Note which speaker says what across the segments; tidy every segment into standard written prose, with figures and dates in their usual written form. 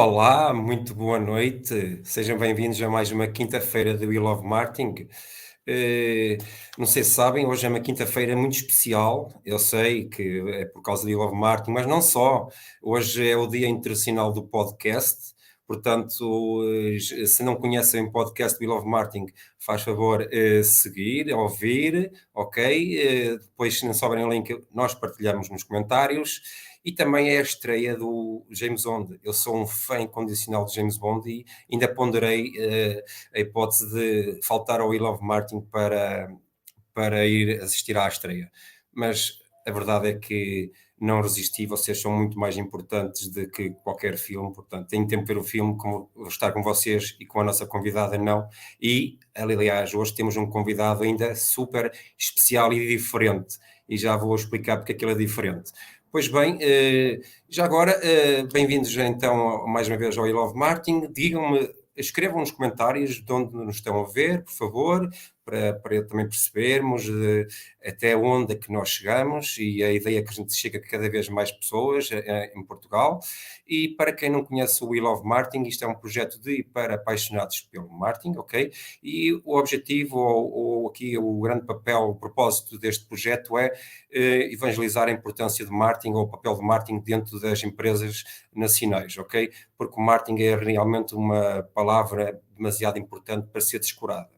Speaker 1: Olá, muito boa noite. Sejam bem-vindos a mais uma quinta-feira do We Love Marketing. Não sei se sabem, hoje é uma quinta-feira muito especial. Eu sei que é por causa do We Love Marketing, mas não só. Hoje é o Dia Internacional do Podcast. Portanto, se não conhecem o podcast We Love Marketing, faz favor seguir, ouvir, ok? Depois, se não souberem o link, nós partilhamos nos comentários. E também é a estreia do James Bond. Eu sou um fã incondicional de James Bond e ainda ponderei a hipótese de faltar ao We Love Martin para ir assistir à estreia. Mas a verdade é que não resisti, vocês são muito mais importantes do que qualquer filme, portanto, tenho tempo para ver o filme, como estar com vocês e com a nossa convidada, não. E, aliás, hoje temos um convidado ainda super especial e diferente, e já vou explicar porque é que ele é diferente. Pois bem, já agora, bem-vindos então mais uma vez ao I Love Marketing. Digam-me, escrevam nos comentários de onde nos estão a ver, por favor, para também percebermos até onde é que nós chegamos e a ideia é que a gente chega a cada vez mais pessoas em Portugal. E para quem não conhece o We Love Marketing, isto é um projeto de e para apaixonados pelo marketing, ok? E o objetivo, ou aqui o grande papel, o propósito deste projeto é evangelizar a importância de marketing ou o papel de marketing dentro das empresas nacionais, ok? Porque o marketing é realmente uma palavra demasiado importante para ser descurada.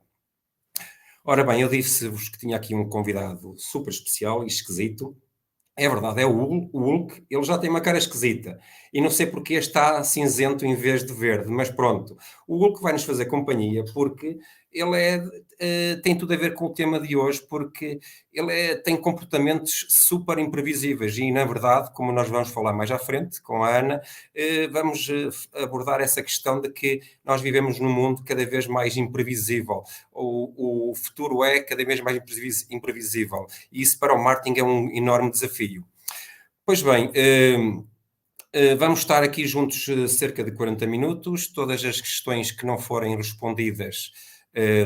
Speaker 1: Ora bem, eu disse-vos que tinha aqui um convidado super especial e esquisito. É verdade, é o Hulk, ele já tem uma cara esquisita e não sei porque está cinzento em vez de verde, mas pronto, o Hulk vai nos fazer companhia porque ele tem tudo a ver com o tema de hoje, porque ele tem comportamentos super imprevisíveis e, na verdade, como nós vamos falar mais à frente com a Ana, vamos abordar essa questão de que nós vivemos num mundo cada vez mais imprevisível, o futuro é cada vez mais imprevisível e isso para o marketing é um enorme desafio. Pois bem, vamos estar aqui juntos cerca de 40 minutos. Todas as questões que não forem respondidas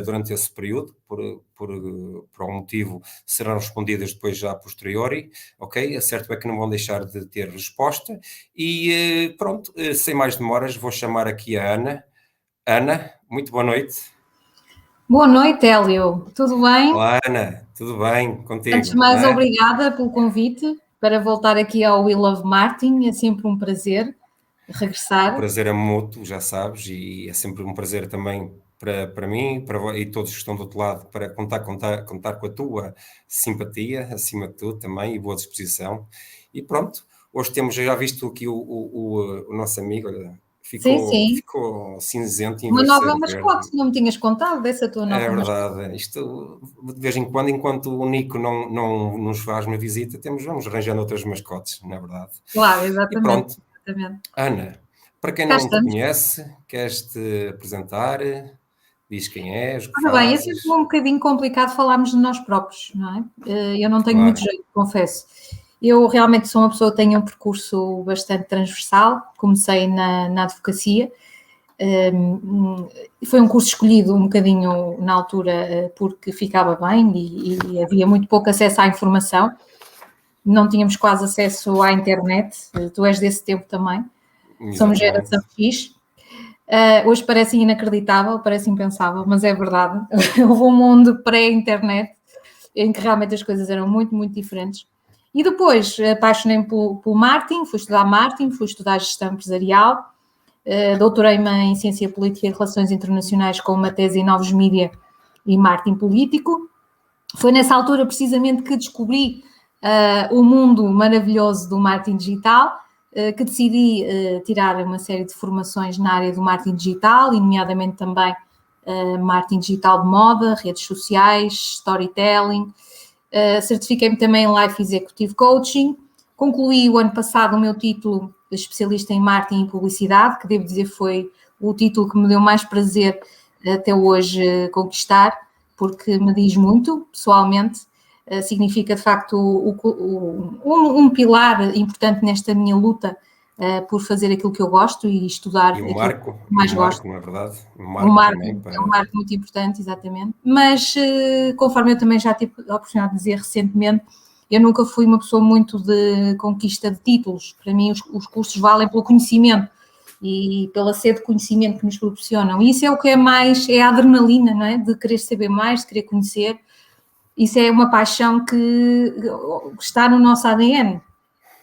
Speaker 1: durante esse período, por um motivo, serão respondidas depois já a posteriori, ok? Certo é que não vão deixar de ter resposta. E pronto, sem mais demoras, vou chamar aqui a Ana. Ana, muito boa noite.
Speaker 2: Boa noite, Hélio. Tudo bem?
Speaker 1: Olá, Ana. Tudo bem contigo?
Speaker 2: Antes de mais, obrigada pelo convite para voltar aqui ao We Love Marketing. É sempre um prazer regressar.
Speaker 1: O prazer é mútuo, já sabes, e é sempre um prazer também para mim e todos que estão do outro lado para contar com a tua simpatia, acima de tudo também, e boa disposição. E pronto, hoje temos, já visto aqui o nosso amigo, olha, ficou cinzento em
Speaker 2: uma
Speaker 1: vez de
Speaker 2: nova
Speaker 1: ser
Speaker 2: mascote,
Speaker 1: verde.
Speaker 2: não me tinhas contado dessa tua nova mascote.
Speaker 1: É verdade, isto de vez em quando, enquanto o Nico não nos faz uma visita, vamos arranjando outras mascotes, não é verdade?
Speaker 2: Claro, exatamente.
Speaker 1: E pronto,
Speaker 2: exatamente.
Speaker 1: Ana, para quem não te conhece, queres-te apresentar? Diz quem és, o que
Speaker 2: Ora bem, é
Speaker 1: fazes.
Speaker 2: sempre um bocadinho complicado falarmos de nós próprios, não é? Eu não tenho muito jeito, confesso. Eu realmente sou uma pessoa que tem um percurso bastante transversal. Comecei na advocacia. Foi um curso escolhido um bocadinho na altura porque ficava bem e havia muito pouco acesso à informação. Não tínhamos quase acesso à internet. Tu és desse tempo também. Exatamente. Somos geração X. Hoje parece inacreditável, parece impensável, mas é verdade. Houve um mundo pré-internet em que realmente as coisas eram muito, muito diferentes. E depois apaixonei-me pelo marketing, fui estudar gestão empresarial, doutorei-me em Ciência Política e Relações Internacionais com uma tese em Novos Mídia e Marketing Político. Foi nessa altura precisamente que descobri o mundo maravilhoso do marketing digital, que decidi tirar uma série de formações na área do marketing digital, e nomeadamente também marketing digital de moda, redes sociais, storytelling. Certifiquei-me também em Life Executive Coaching. Concluí o ano passado o meu título de especialista em marketing e publicidade, que devo dizer foi o título que me deu mais prazer até hoje conquistar, porque me diz muito, pessoalmente. Significa, de facto, um pilar importante nesta minha luta por fazer aquilo que eu gosto e estudar
Speaker 1: aquilo
Speaker 2: que mais gosto.
Speaker 1: Não é verdade?
Speaker 2: Um marco muito importante, exatamente. Mas, conforme eu também já tive a oportunidade de dizer recentemente, eu nunca fui uma pessoa muito de conquista de títulos. Para mim, os cursos valem pelo conhecimento. e pela sede de conhecimento que nos proporcionam. E isso é o que é mais, é a adrenalina, não é? De querer saber mais, de querer conhecer. Isso é uma paixão que está no nosso ADN,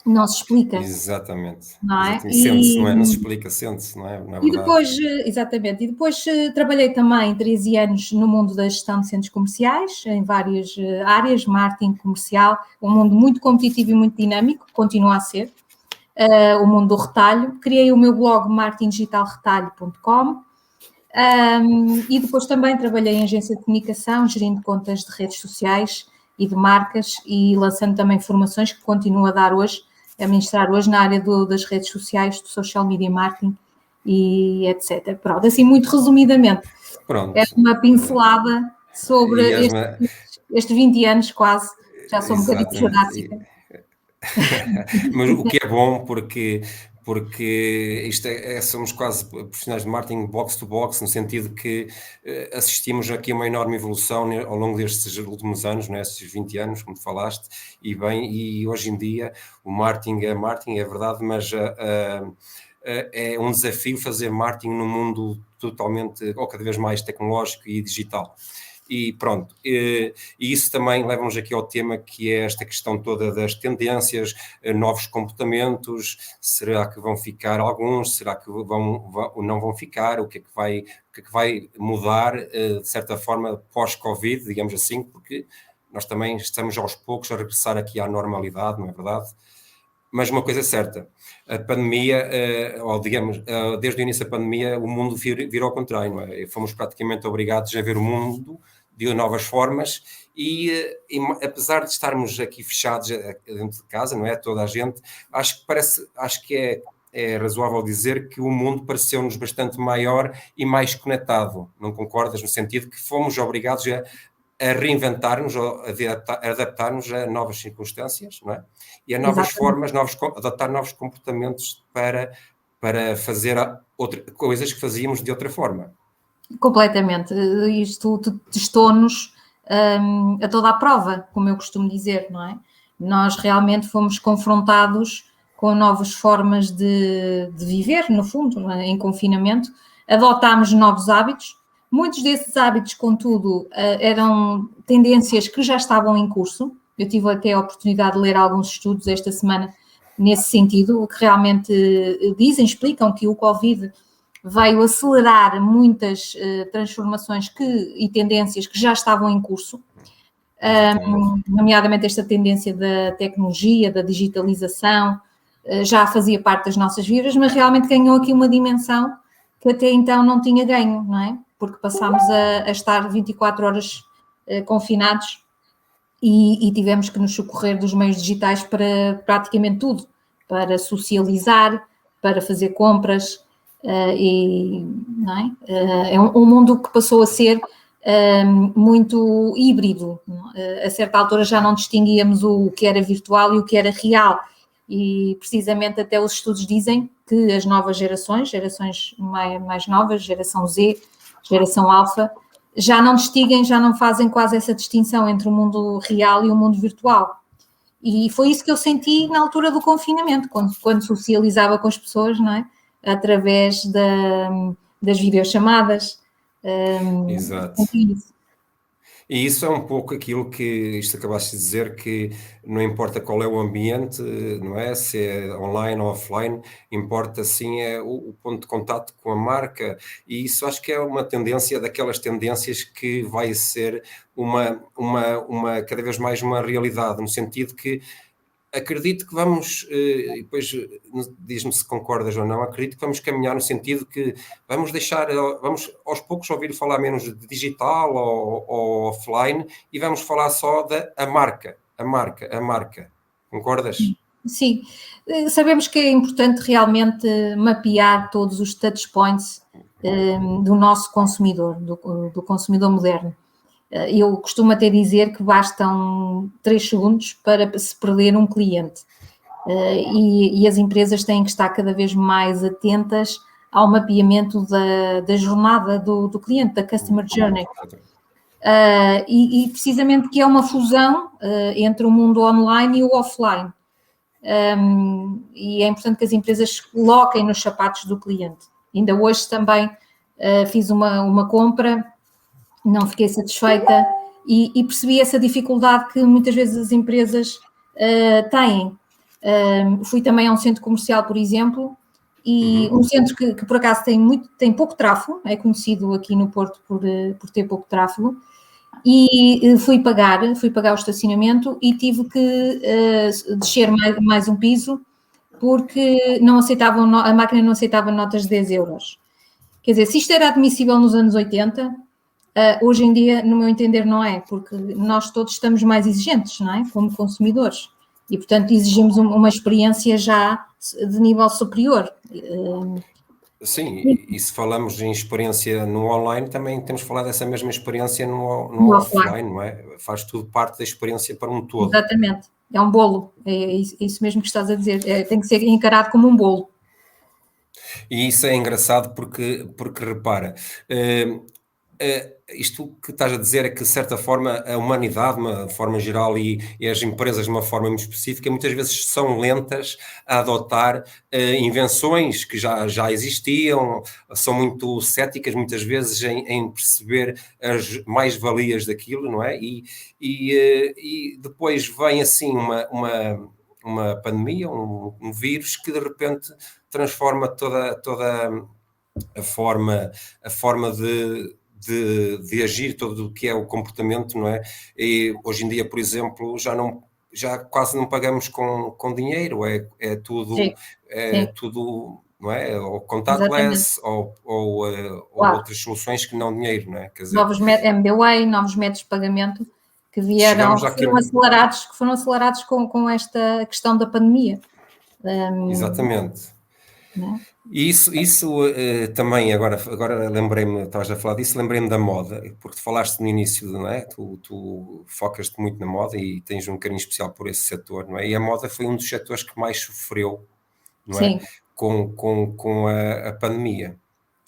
Speaker 2: não se explica.
Speaker 1: Exatamente.
Speaker 2: Não é?
Speaker 1: Exatamente. Sente-se, não é? Não se explica, sente-se, não é? Na
Speaker 2: E
Speaker 1: verdade.
Speaker 2: depois, exatamente, e depois trabalhei também 13 anos no mundo da gestão de centros comerciais, em várias áreas, marketing comercial, um mundo muito competitivo e muito dinâmico, continua a ser, o mundo do retalho. Criei o meu blog marketingdigitalretalho.com e depois também trabalhei em agência de comunicação, gerindo contas de redes sociais e de marcas e lançando também formações que continuo a dar hoje, a ministrar hoje na área das redes sociais, do social media marketing e etc. Pronto, assim muito resumidamente,
Speaker 1: Pronto.
Speaker 2: é uma pincelada sobre estes 20 anos quase, já sou um bocadinho jurássica.
Speaker 1: Mas o que é bom porque isto somos quase profissionais de marketing box to box, no sentido que assistimos aqui a uma enorme evolução ao longo destes últimos anos, né, estes 20 anos, como falaste, e hoje em dia o marketing, é verdade, mas é um desafio fazer marketing num mundo totalmente, ou cada vez mais tecnológico e digital. E pronto, e isso também leva-nos aqui ao tema que é esta questão toda das tendências, novos comportamentos, será que vão ficar alguns, será que não vão ficar, o que é que vai mudar, de certa forma, pós-Covid, digamos assim, porque nós também estamos aos poucos a regressar aqui à normalidade, não é verdade? Mas uma coisa é certa, a pandemia, ou digamos, desde o início da pandemia, o mundo virou ao contrário, não é? Fomos praticamente obrigados a ver o mundo de novas formas e apesar de estarmos aqui fechados dentro de casa, não é? Toda a gente, acho que é razoável dizer que o mundo pareceu-nos bastante maior e mais conectado, não concordas? No sentido que fomos obrigados a reinventar-nos, a adaptar-nos a novas circunstâncias, não é? E a novas formas, adaptar novos comportamentos para fazer coisas que fazíamos de outra forma.
Speaker 2: Completamente. Isto testou-nos a toda a prova, como eu costumo dizer, não é? Nós realmente fomos confrontados com novas formas de viver, no fundo, em confinamento, adotámos novos hábitos. Muitos desses hábitos, contudo, eram tendências que já estavam em curso. Eu tive até a oportunidade de ler alguns estudos esta semana nesse sentido, o que realmente explicam que o Covid veio acelerar muitas transformações e tendências que já estavam em curso, nomeadamente esta tendência da tecnologia, da digitalização, já fazia parte das nossas vidas, mas realmente ganhou aqui uma dimensão que até então não tinha ganho, não é? Porque passámos a estar 24 horas confinados e tivemos que nos socorrer dos meios digitais para praticamente tudo, para socializar, para fazer compras, não é? É um mundo que passou a ser muito híbrido. A certa altura já não distinguíamos o que era virtual e o que era real. E precisamente até os estudos dizem que as novas gerações mais novas, geração Z, geração Alfa, já não distinguem, já não fazem quase essa distinção entre o mundo real e o mundo virtual. E foi isso que eu senti na altura do confinamento, quando socializava com as pessoas, não é? Através das videochamadas.
Speaker 1: Exato. E isso é um pouco aquilo que isto acabaste de dizer, que não importa qual é o ambiente, não é? Se é online ou offline, importa sim o ponto de contato com a marca, e isso acho que é uma tendência daquelas tendências que vai ser cada vez mais uma realidade, no sentido que acredito que vamos, e depois diz-me se concordas ou não, acredito que vamos caminhar no sentido que vamos aos poucos ouvir falar menos de digital ou offline e vamos falar só da marca. Concordas?
Speaker 2: Sim, sabemos que é importante realmente mapear todos os touch points do nosso consumidor, do consumidor moderno. Eu costumo até dizer que bastam 3 segundos para se perder um cliente. E as empresas têm que estar cada vez mais atentas ao mapeamento da jornada do cliente, da Customer Journey. E precisamente que é uma fusão entre o mundo online e o offline. e é importante que as empresas coloquem nos sapatos do cliente. Ainda hoje também fiz uma compra, não fiquei satisfeita e percebi essa dificuldade que muitas vezes as empresas têm. Fui também a um centro comercial, por exemplo, e um centro que por acaso tem pouco tráfego, é conhecido aqui no Porto por ter pouco tráfego, e fui pagar o estacionamento e tive que descer mais um piso porque a máquina não aceitava notas de 10 euros. Quer dizer, se isto era admissível nos anos 80, hoje em dia, no meu entender, não é, porque nós todos estamos mais exigentes, não é? Como consumidores. E, portanto, exigimos uma experiência já de nível superior.
Speaker 1: Sim, e se falamos em experiência no online, também temos que falar dessa mesma experiência no offline, não é? Faz tudo parte da experiência para um todo.
Speaker 2: Exatamente. É um bolo, é isso mesmo que estás a dizer. Tem que ser encarado como um bolo.
Speaker 1: E isso é engraçado porque repara, isto que estás a dizer é que, de certa forma, a humanidade, de uma forma geral, e as empresas, de uma forma muito específica, muitas vezes são lentas a adotar invenções que já existiam, são muito céticas, muitas vezes, em perceber as mais-valias daquilo, não é? E depois vem, assim, uma pandemia, um vírus que, de repente, transforma toda a forma de agir, todo o que é o comportamento, não é? E hoje em dia, por exemplo, já quase não pagamos com dinheiro, é tudo,
Speaker 2: Sim.
Speaker 1: tudo, não é? Ou
Speaker 2: Exatamente.
Speaker 1: contactless, ou
Speaker 2: Claro.
Speaker 1: outras soluções que não dinheiro, não é? Quer dizer,
Speaker 2: Novos MBWay, novos métodos de pagamento que
Speaker 1: chegamos
Speaker 2: foram acelerados com esta questão da pandemia.
Speaker 1: Exatamente.
Speaker 2: Não é?
Speaker 1: E isso também, agora lembrei-me, estavas a falar disso, lembrei-me da moda, porque tu falaste no início, não é? Tu focas-te muito na moda e tens um carinho especial por esse setor, não é? E a moda foi um dos setores que mais sofreu, não é?
Speaker 2: Sim,
Speaker 1: Com a pandemia,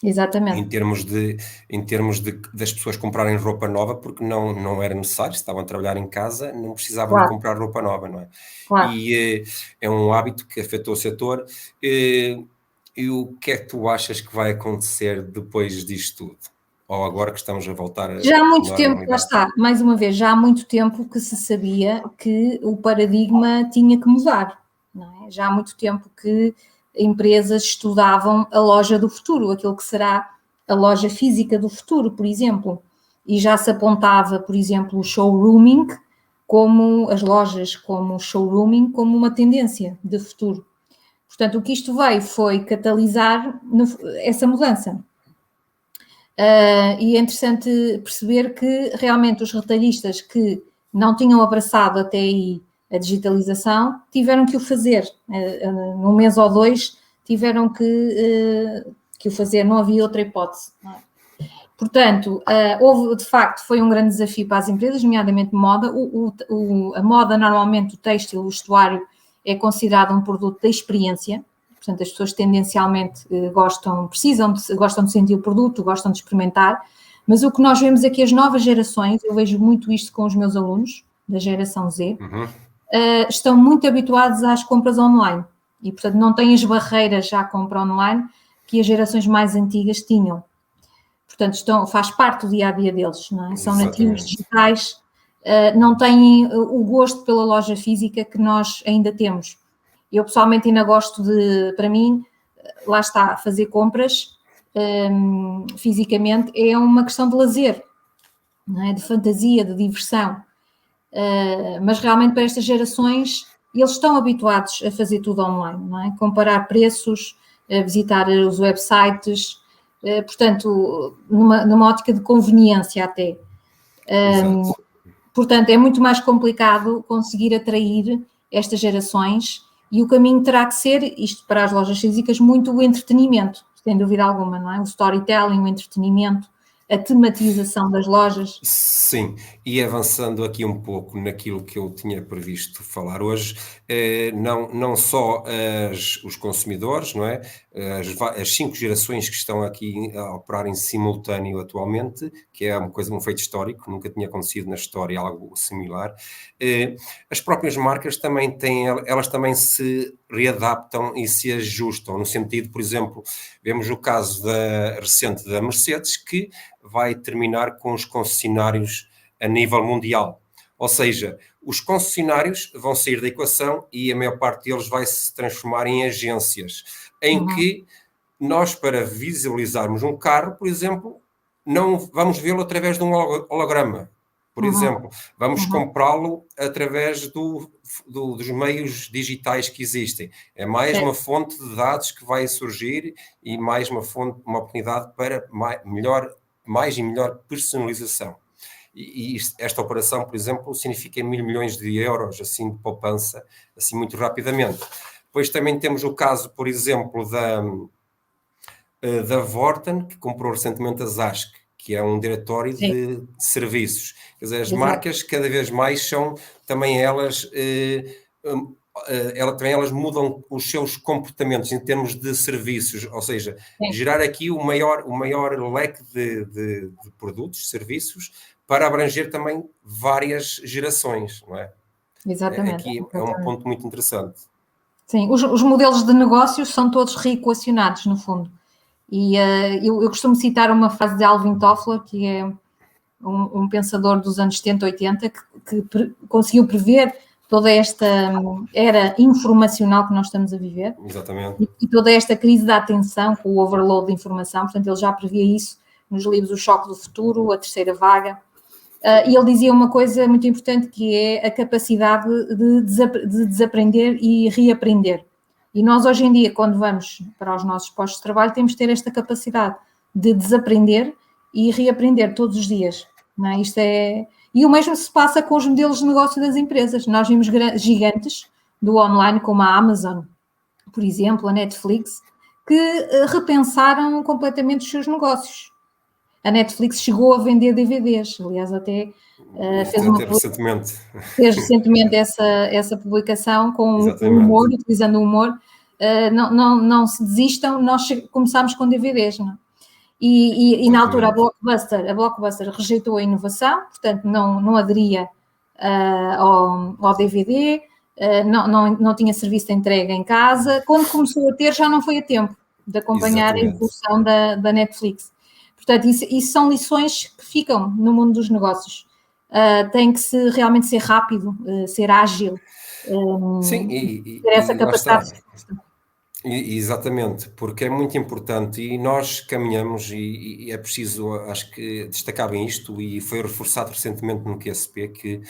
Speaker 2: exatamente.
Speaker 1: em termos de das pessoas comprarem roupa nova, porque não era necessário, se estavam a trabalhar em casa, não precisavam de
Speaker 2: Claro,
Speaker 1: comprar roupa nova, não é?
Speaker 2: claro.
Speaker 1: E é um hábito que afetou o setor. E o que é que tu achas que vai acontecer depois disto tudo? Ou agora que estamos a voltar à
Speaker 2: Já há muito tempo, lá
Speaker 1: normalidade?
Speaker 2: está, mais uma vez, já há muito tempo que se sabia que o paradigma tinha que mudar, não é? Já há muito tempo que empresas estudavam a loja do futuro, aquilo que será a loja física do futuro, por exemplo, e já se apontava, por exemplo, o showrooming como as lojas, como o showrooming, como uma tendência de futuro. Portanto, o que isto veio foi catalisar essa mudança. E é interessante perceber que realmente os retalhistas que não tinham abraçado até aí a digitalização tiveram que o fazer. Num mês ou dois tiveram que o fazer, não havia outra hipótese. Não é? Portanto, houve, de facto, foi um grande desafio para as empresas, nomeadamente moda. A moda, normalmente, o têxtil, o vestuário, é considerado um produto da experiência. Portanto, as pessoas tendencialmente gostam de sentir o produto, gostam de experimentar. Mas o que nós vemos é que as novas gerações, eu vejo muito isto com os meus alunos, da geração Z, estão muito habituados às compras online. E, portanto, não têm as barreiras à compra online que as gerações mais antigas tinham. Portanto, faz parte do dia-a-dia deles, não é? São nativos digitais, não têm o gosto pela loja física que nós ainda temos. Eu, pessoalmente, ainda gosto para mim, lá está, fazer compras fisicamente é uma questão de lazer, não é? De fantasia, de diversão. Mas realmente para estas gerações, eles estão habituados a fazer tudo online, não é? Comparar preços, visitar os websites, portanto, numa ótica de conveniência até. Portanto, é muito mais complicado conseguir atrair estas gerações e o caminho terá que ser, isto para as lojas físicas, muito o entretenimento, sem dúvida alguma, não é? O storytelling, o entretenimento, a tematização das lojas?
Speaker 1: Sim, e avançando aqui um pouco naquilo que eu tinha previsto falar hoje, não só os consumidores, não é? As 5 gerações que estão aqui a operar em simultâneo atualmente, que é um feito histórico, nunca tinha acontecido na história algo similar. As próprias marcas também elas também se readaptam e se ajustam, no sentido, por exemplo, vemos o caso recente da Mercedes, que vai terminar com os concessionários a nível mundial. Ou seja, os concessionários vão sair da equação e a maior parte deles vai se transformar em agências, em que nós, para visualizarmos um carro, por exemplo, não vamos vê-lo através de um holograma. Por exemplo, vamos comprá-lo através dos meios digitais que existem. É mais uma fonte de dados que vai surgir e mais uma oportunidade para mais e melhor personalização. E esta operação, por exemplo, significa 1.000 milhões de euros assim, de poupança, assim muito rapidamente. Depois também temos o caso, por exemplo, da Vorten, que comprou recentemente a Zask, que é um diretório de serviços. Quer dizer, as marcas cada vez mais são também elas... também elas mudam os seus comportamentos em termos de serviços, ou seja, gerar aqui o maior leque de produtos, serviços, para abranger também várias gerações, não é?
Speaker 2: Exatamente.
Speaker 1: Aqui é um ponto muito interessante.
Speaker 2: Sim, os modelos de negócios são todos reequacionados, no fundo. E eu costumo citar uma frase de Alvin Toffler, que é um pensador dos anos 70, 80, que conseguiu prever toda esta era informacional que nós estamos a viver.
Speaker 1: Exatamente.
Speaker 2: E toda esta crise da atenção, com o overload de informação. Portanto, ele já previa isso nos livros O Choque do Futuro, A Terceira Vaga. E ele dizia uma coisa muito importante, que é a capacidade de desaprender e reaprender. E nós, hoje em dia, quando vamos para os nossos postos de trabalho, temos de ter esta capacidade de desaprender e reaprender todos os dias. Não é? E o mesmo se passa com os modelos de negócio das empresas. Nós vimos gigantes do online, como a Amazon, por exemplo, a Netflix, que repensaram completamente os seus negócios. A Netflix chegou a vender DVDs, aliás, até fez recentemente essa publicação com o humor, utilizando o humor. Não se desistam, nós começámos com DVDs, não é? E na altura a Blockbuster rejeitou a inovação, portanto não aderia ao DVD, não tinha serviço de entrega em casa. Quando começou a ter, já não foi a tempo de acompanhar a evolução da Netflix. Portanto, isso são lições que ficam no mundo dos negócios. Tem que realmente ser rápido, ser ágil, ter essa capacidade.
Speaker 1: Exatamente, porque é muito importante e nós caminhamos e é preciso, acho que destacar bem isto, e foi reforçado recentemente no QSP, que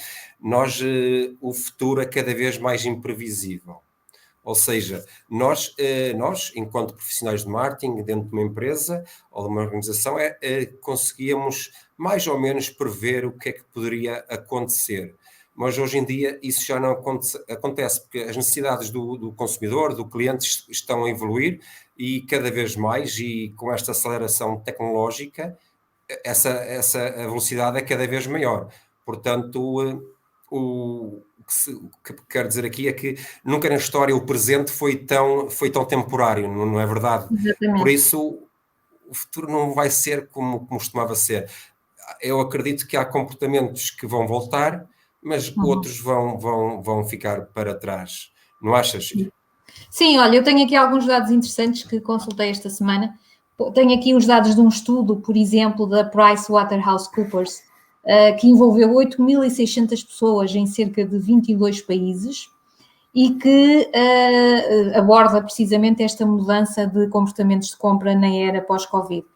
Speaker 1: o futuro é cada vez mais imprevisível. Ou seja, nós enquanto profissionais de marketing dentro de uma empresa ou de uma organização, conseguíamos mais ou menos prever o que é que poderia acontecer. Mas hoje em dia isso já não acontece, porque as necessidades do consumidor, do cliente, estão a evoluir e cada vez mais, e com esta aceleração tecnológica, essa velocidade é cada vez maior. Portanto, o que quero dizer aqui é que nunca na história o presente foi tão temporário, não é verdade?
Speaker 2: Exatamente.
Speaker 1: Por isso, o futuro não vai ser como costumava ser. Eu acredito que há comportamentos que vão voltar, mas outros vão ficar para trás. Não achas?
Speaker 2: Sim, olha, eu tenho aqui alguns dados interessantes que consultei esta semana. Tenho aqui os dados de um estudo, por exemplo, da PricewaterhouseCoopers, que envolveu 8.600 pessoas em cerca de 22 países e que aborda precisamente esta mudança de comportamentos de compra na era pós-Covid.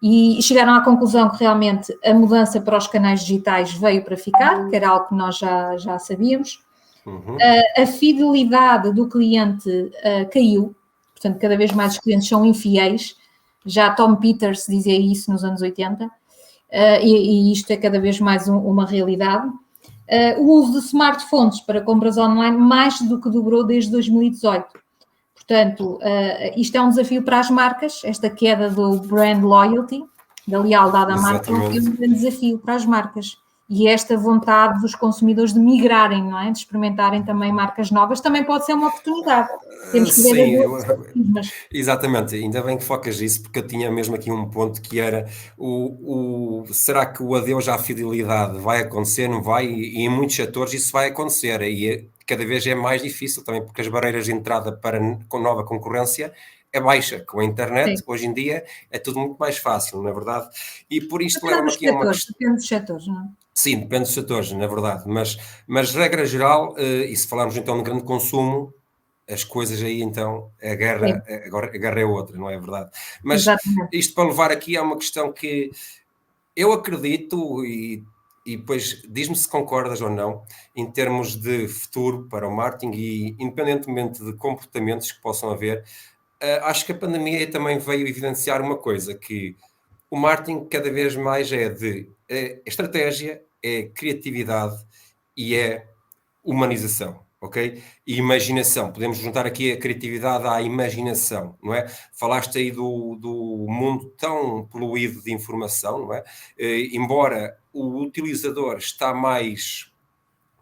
Speaker 2: E chegaram à conclusão que realmente a mudança para os canais digitais veio para ficar, que era algo que nós já sabíamos. A fidelidade do cliente caiu, portanto, cada vez mais os clientes são infiéis. Já Tom Peters dizia isso nos anos 80, e isto é cada vez mais uma realidade. O uso de smartphones para compras online mais do que dobrou desde 2018. Portanto, isto é um desafio para as marcas, esta queda do brand loyalty, da lealdade à marca, é um
Speaker 1: Exatamente.
Speaker 2: grande desafio para as marcas. E esta vontade dos consumidores de migrarem, não é? De experimentarem também marcas novas, também pode ser uma oportunidade. Temos que ver as
Speaker 1: Sim,
Speaker 2: duas perspectivas.
Speaker 1: exatamente, ainda bem que focas nisso, porque eu tinha mesmo aqui um ponto que era será que o adeus à fidelidade vai acontecer, não vai? E em muitos setores isso vai acontecer, e cada vez é mais difícil também, porque as barreiras de entrada para com nova concorrência é baixa. Com a internet,
Speaker 2: Sim.
Speaker 1: hoje em dia, é tudo muito mais fácil, na verdade. E por isto
Speaker 2: Depende
Speaker 1: leva-me
Speaker 2: dos
Speaker 1: aqui a uma
Speaker 2: setores,
Speaker 1: questão.
Speaker 2: depende dos setores, não é?
Speaker 1: Sim, depende dos setores, na verdade, mas regra geral, e se falarmos então de grande consumo, as coisas aí então, a
Speaker 2: Sim,
Speaker 1: guerra, agora a guerra é outra, não é verdade? Mas
Speaker 2: exatamente.
Speaker 1: isto para levar aqui a uma questão que eu acredito e depois diz-me se concordas ou não, em termos de futuro para o marketing e independentemente de comportamentos que possam haver, acho que a pandemia também veio evidenciar uma coisa, que o marketing cada vez mais é de estratégia, é criatividade e é humanização, ok? E imaginação. Podemos juntar aqui a criatividade à imaginação, não é? Falaste aí do mundo tão poluído de informação, não é? Embora o utilizador está mais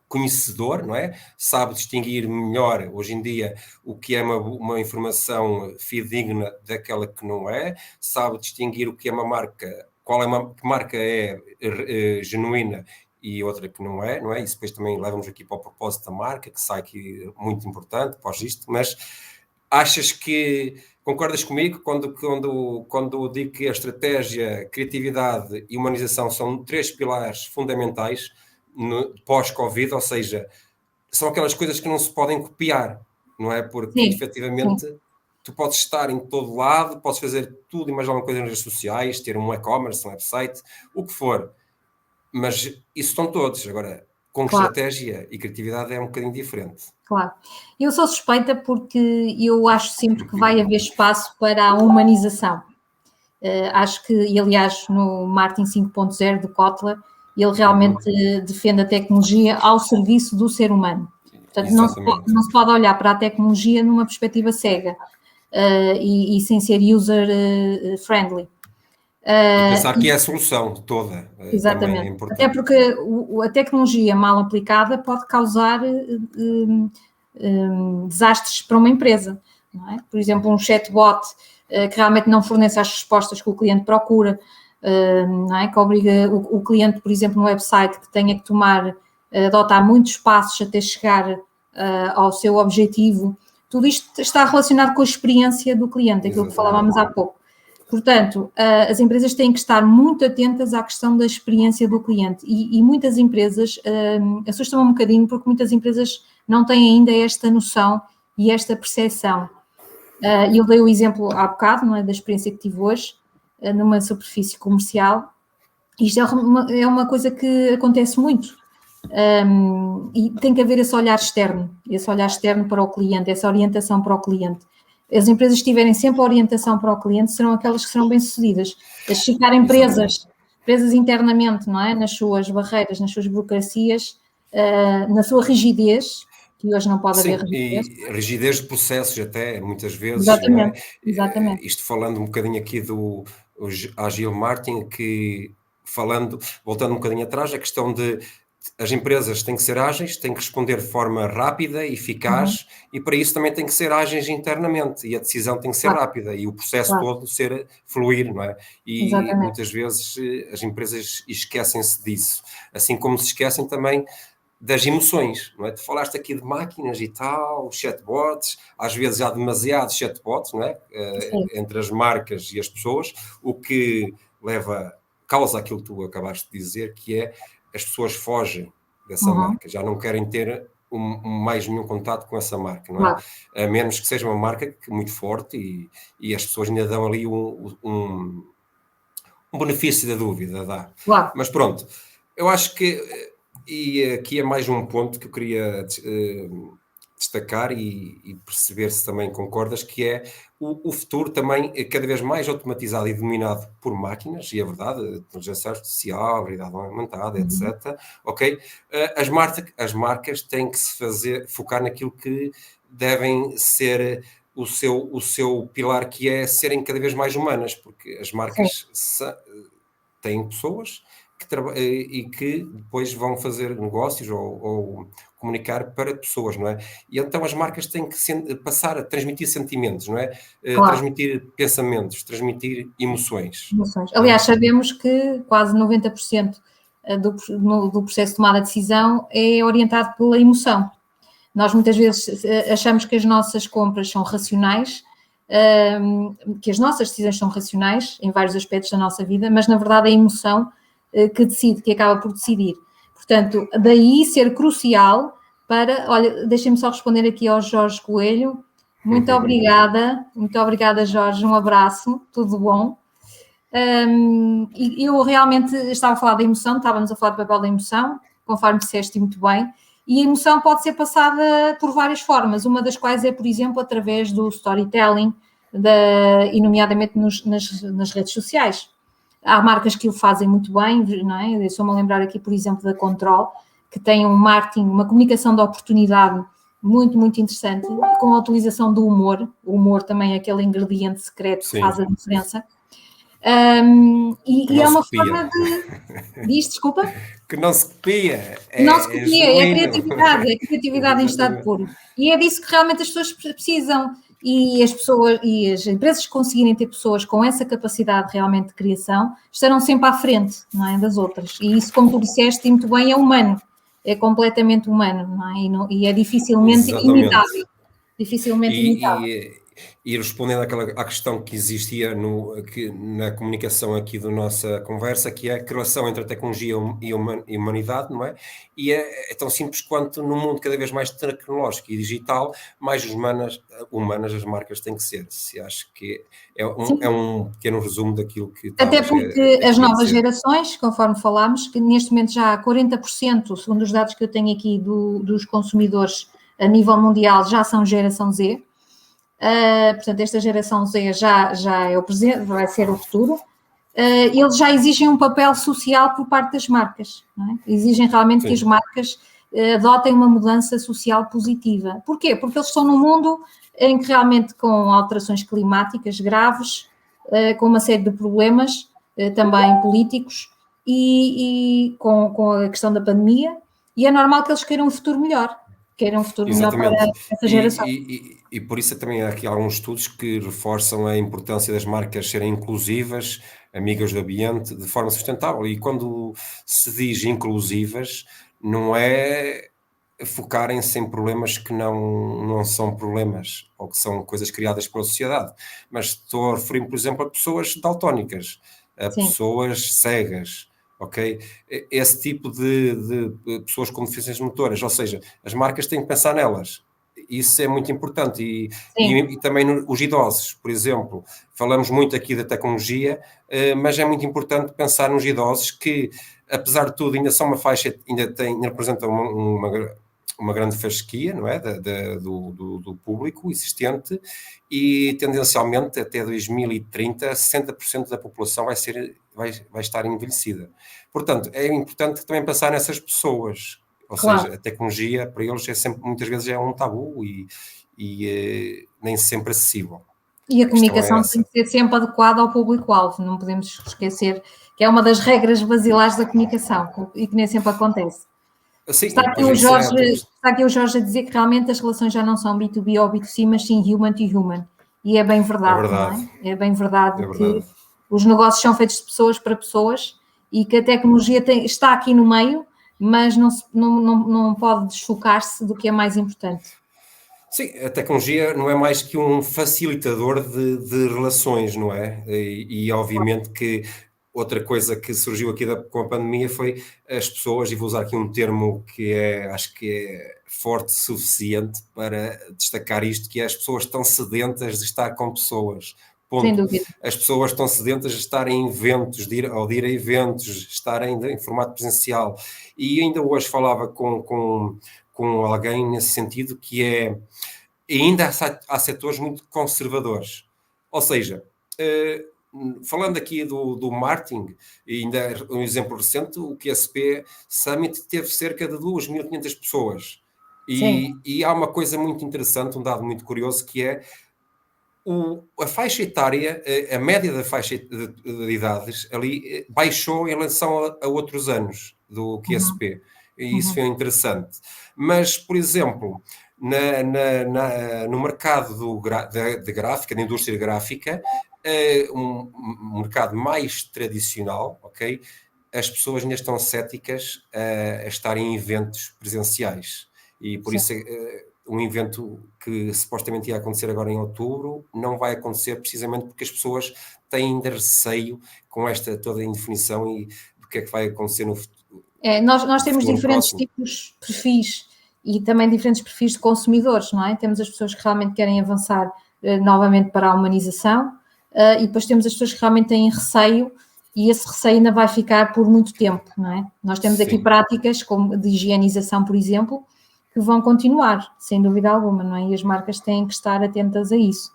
Speaker 1: conhecedor, não é? Sabe distinguir melhor, hoje em dia, o que é uma informação fidedigna daquela que não é, sabe distinguir o que é uma marca, qual é uma que marca é genuína e outra que não é, não é? Isso depois também leva-nos aqui para o propósito da marca, que sai aqui muito importante, pós isto, mas achas que concordas comigo quando digo que a estratégia, criatividade e humanização são três pilares fundamentais no pós-Covid, ou seja, são aquelas coisas que não se podem copiar, não é? Porque
Speaker 2: Sim, sim,
Speaker 1: efetivamente tu podes estar em todo lado, podes fazer tudo e mais alguma coisa nas redes sociais, ter um e-commerce, um website, o que for, mas isso estão todos. Agora, com
Speaker 2: claro.
Speaker 1: estratégia e criatividade é um bocadinho diferente.
Speaker 2: Claro. Eu sou suspeita porque eu acho sempre que vai haver espaço para a humanização. Acho que, e aliás, no Martin 5.0 de Kotler, ele realmente
Speaker 1: Uhum.
Speaker 2: defende a tecnologia ao serviço do ser humano. Portanto,
Speaker 1: Exatamente.
Speaker 2: não se pode olhar para a tecnologia numa perspectiva cega e sem ser user-friendly.
Speaker 1: E pensar que é a solução toda, também é
Speaker 2: Exatamente. Até
Speaker 1: importante.
Speaker 2: porque a tecnologia mal aplicada pode causar desastres para uma empresa. Não é? Por exemplo, um chatbot que realmente não fornece as respostas que o cliente procura, não é? Que obriga o cliente, por exemplo, no website, que tenha que adotar muitos passos até chegar ao seu objetivo. Tudo isto está relacionado com a experiência do cliente, aquilo que
Speaker 1: Exatamente.
Speaker 2: falávamos há pouco. Portanto, as empresas têm que estar muito atentas à questão da experiência do cliente e muitas empresas assustam um bocadinho porque muitas empresas não têm ainda esta noção e esta percepção. Eu dei o exemplo há bocado, não é, da experiência que tive hoje, numa superfície comercial. Isto é uma coisa que acontece muito. E tem que haver esse olhar externo para o cliente, essa orientação para o cliente. As empresas que tiverem sempre a orientação para o cliente serão aquelas que serão bem-sucedidas. As que ficarem
Speaker 1: Exatamente.
Speaker 2: presas internamente, não é? Nas suas barreiras, nas suas burocracias, na sua rigidez, que hoje não pode haver
Speaker 1: Sim,
Speaker 2: rigidez.
Speaker 1: e rigidez de processos até, muitas vezes, não é?
Speaker 2: Exatamente, exatamente.
Speaker 1: Isto falando um bocadinho aqui do Agile Marketing, que falando, voltando um bocadinho atrás, a questão de as empresas têm que ser ágeis, têm que responder de forma rápida,
Speaker 2: Uhum,
Speaker 1: eficaz, e para isso também têm que ser ágeis internamente, e a decisão tem que ser
Speaker 2: claro,
Speaker 1: rápida, e o processo
Speaker 2: claro,
Speaker 1: todo ser fluir, não é? E
Speaker 2: exatamente.
Speaker 1: muitas vezes as empresas esquecem-se disso, assim como se esquecem também das emoções, não é? Tu falaste aqui de máquinas e tal, chatbots, às vezes há demasiados chatbots, não é?
Speaker 2: Sim.
Speaker 1: Entre as marcas e as pessoas, o que causa aquilo que tu acabaste de dizer, que é as pessoas fogem dessa
Speaker 2: Uhum,
Speaker 1: marca, já não querem ter mais nenhum contato com essa marca, não é?
Speaker 2: claro,
Speaker 1: A menos que seja uma marca muito forte e as pessoas ainda dão ali um benefício da dúvida, dá.
Speaker 2: claro.
Speaker 1: Mas pronto, eu acho que, e aqui é mais um ponto que eu queria destacar e perceber se também concordas, que é o futuro também é cada vez mais automatizado e dominado por máquinas, e é verdade, inteligência artificial, realidade aumentada,
Speaker 2: Uhum,
Speaker 1: etc. Ok? As marcas têm que se focar naquilo que devem ser o seu pilar, que é serem cada vez mais humanas, porque as
Speaker 2: sim,
Speaker 1: marcas têm pessoas e que depois vão fazer negócios ou comunicar para pessoas, não é? E então as marcas têm que passar a transmitir sentimentos, não é?
Speaker 2: Claro.
Speaker 1: Transmitir pensamentos, transmitir emoções,
Speaker 2: Emoções.
Speaker 1: não
Speaker 2: Aliás,
Speaker 1: é?
Speaker 2: sabemos que quase 90% do processo de tomada de decisão é orientado pela emoção. Nós muitas vezes achamos que as nossas compras são racionais, que as nossas decisões são racionais em vários aspectos da nossa vida, mas na verdade é a emoção que decide, que acaba por decidir. Portanto, daí ser crucial para... Olha, deixem-me só responder aqui ao Jorge Coelho. Muito obrigada Jorge, um abraço, tudo bom. E eu realmente estava a falar da emoção, estávamos a falar do papel da emoção, conforme disseste muito bem, e a emoção pode ser passada por várias formas, uma das quais é, por exemplo, através do storytelling, e nomeadamente nas redes sociais. Há marcas que o fazem muito bem, não é? Eu estou-me a lembrar aqui, por exemplo, da Control, que tem um marketing, uma comunicação de oportunidade muito, muito interessante, com a utilização do humor. O humor também é aquele ingrediente secreto que faz a diferença.
Speaker 1: Que não
Speaker 2: É
Speaker 1: se
Speaker 2: uma
Speaker 1: copia.
Speaker 2: forma de... Diz, desculpa?
Speaker 1: Que não se copia.
Speaker 2: Não se copia, é
Speaker 1: Genuíno.
Speaker 2: criatividade em estado
Speaker 1: Exatamente.
Speaker 2: puro. E é disso que realmente as pessoas precisam. E as pessoas e as empresas que conseguirem ter pessoas com essa capacidade realmente de criação estarão sempre à frente, não é, das outras. E isso, como tu disseste muito bem, é humano, é completamente humano, não é? E é dificilmente
Speaker 1: Exatamente.
Speaker 2: imitável. Dificilmente imitável.
Speaker 1: E respondendo à questão que existia na comunicação aqui da nossa conversa, que é a relação entre a tecnologia e a humanidade, não é? E é tão simples quanto no mundo cada vez mais tecnológico e digital, mais humanas as marcas têm que ser. Se acho que é um pequeno resumo daquilo que
Speaker 2: Até
Speaker 1: estavas
Speaker 2: porque as
Speaker 1: aqui a
Speaker 2: novas
Speaker 1: dizer.
Speaker 2: gerações, conforme falámos, que neste momento já há 40%, segundo os dados que eu tenho aqui dos consumidores a nível mundial, já são geração Z. Portanto, esta geração Z já é o presente, vai ser o futuro. Eles já exigem um papel social por parte das marcas, não é? Exigem realmente que as marcas adotem uma mudança social positiva. Porquê? Porque eles estão num mundo em que realmente com alterações climáticas graves, com uma série de problemas também políticos e com a questão da pandemia, e é normal que eles queiram um futuro melhor. Queiram um futuro melhor para
Speaker 1: Exatamente.
Speaker 2: essa geração.
Speaker 1: E por isso também há aqui alguns estudos que reforçam a importância das marcas serem inclusivas, amigas do ambiente, de forma sustentável. E quando se diz inclusivas, não é focarem-se em problemas que não são problemas ou que são coisas criadas pela sociedade. Mas estou a referir, por exemplo, a pessoas daltónicas, a
Speaker 2: Sim.
Speaker 1: pessoas cegas, ok? Esse tipo de pessoas com deficiências motoras, ou seja, as marcas têm que pensar nelas. Isso é muito importante. E também os idosos, por exemplo, falamos muito aqui da tecnologia, mas é muito importante pensar nos idosos que, apesar de tudo, ainda são uma faixa, ainda representam uma grande fasquia, não é? Do público existente, e tendencialmente até 2030 60% da população vai estar envelhecida. Portanto, é importante também pensar nessas pessoas, ou seja, a tecnologia para eles muitas vezes é um tabu e nem sempre acessível.
Speaker 2: E a
Speaker 1: questão é
Speaker 2: comunicação tem
Speaker 1: essa.
Speaker 2: que ser sempre adequada ao público-alvo, não podemos esquecer que é uma das regras basilares da comunicação e que nem sempre acontece.
Speaker 1: Sim,
Speaker 2: Está
Speaker 1: e
Speaker 2: aqui,
Speaker 1: depois isso
Speaker 2: está aqui o Jorge a dizer que realmente as relações já não são B2B ou B2C, mas sim human to human. E é bem verdade, não é? É bem verdade que os negócios são feitos de pessoas para pessoas e que a tecnologia está aqui no meio, mas não pode desfocar-se do que é mais importante.
Speaker 1: Sim, a tecnologia não é mais que um facilitador de relações, não é? E obviamente que outra coisa que surgiu aqui com a pandemia foi as pessoas, e vou usar aqui um termo que acho que é forte o suficiente para destacar isto, que é as pessoas estão sedentas de estar com pessoas. Ponto.
Speaker 2: Sem dúvida.
Speaker 1: As pessoas estão sedentas de estar em eventos, de ir a eventos, estarem em formato presencial. E ainda hoje falava com alguém nesse sentido, que ainda há setores muito conservadores. Ou seja, falando aqui do marketing, e ainda um exemplo recente, o QSP Summit teve cerca de 2.500 pessoas. E há uma coisa muito interessante, um dado muito curioso, que é a faixa etária, a média da faixa de idades ali baixou em relação a outros anos do QSP, e isso foi interessante. Mas, por exemplo, no mercado de gráfica, da indústria gráfica, um mercado mais tradicional, ok? As pessoas ainda estão céticas a estar em eventos presenciais, e por isso um evento que supostamente ia acontecer agora em outubro não vai acontecer, precisamente porque as pessoas têm ainda receio com esta toda a indefinição e do que é que vai acontecer no futuro.
Speaker 2: Nós temos diferentes tipos de perfis e também diferentes perfis de consumidores, não é? Temos as pessoas que realmente querem avançar novamente para a humanização, e depois temos as pessoas que realmente têm receio, e esse receio ainda vai ficar por muito tempo, não é? Nós temos aqui práticas como de higienização, por exemplo, que vão continuar, sem dúvida alguma, não é? E as marcas têm que estar atentas a isso.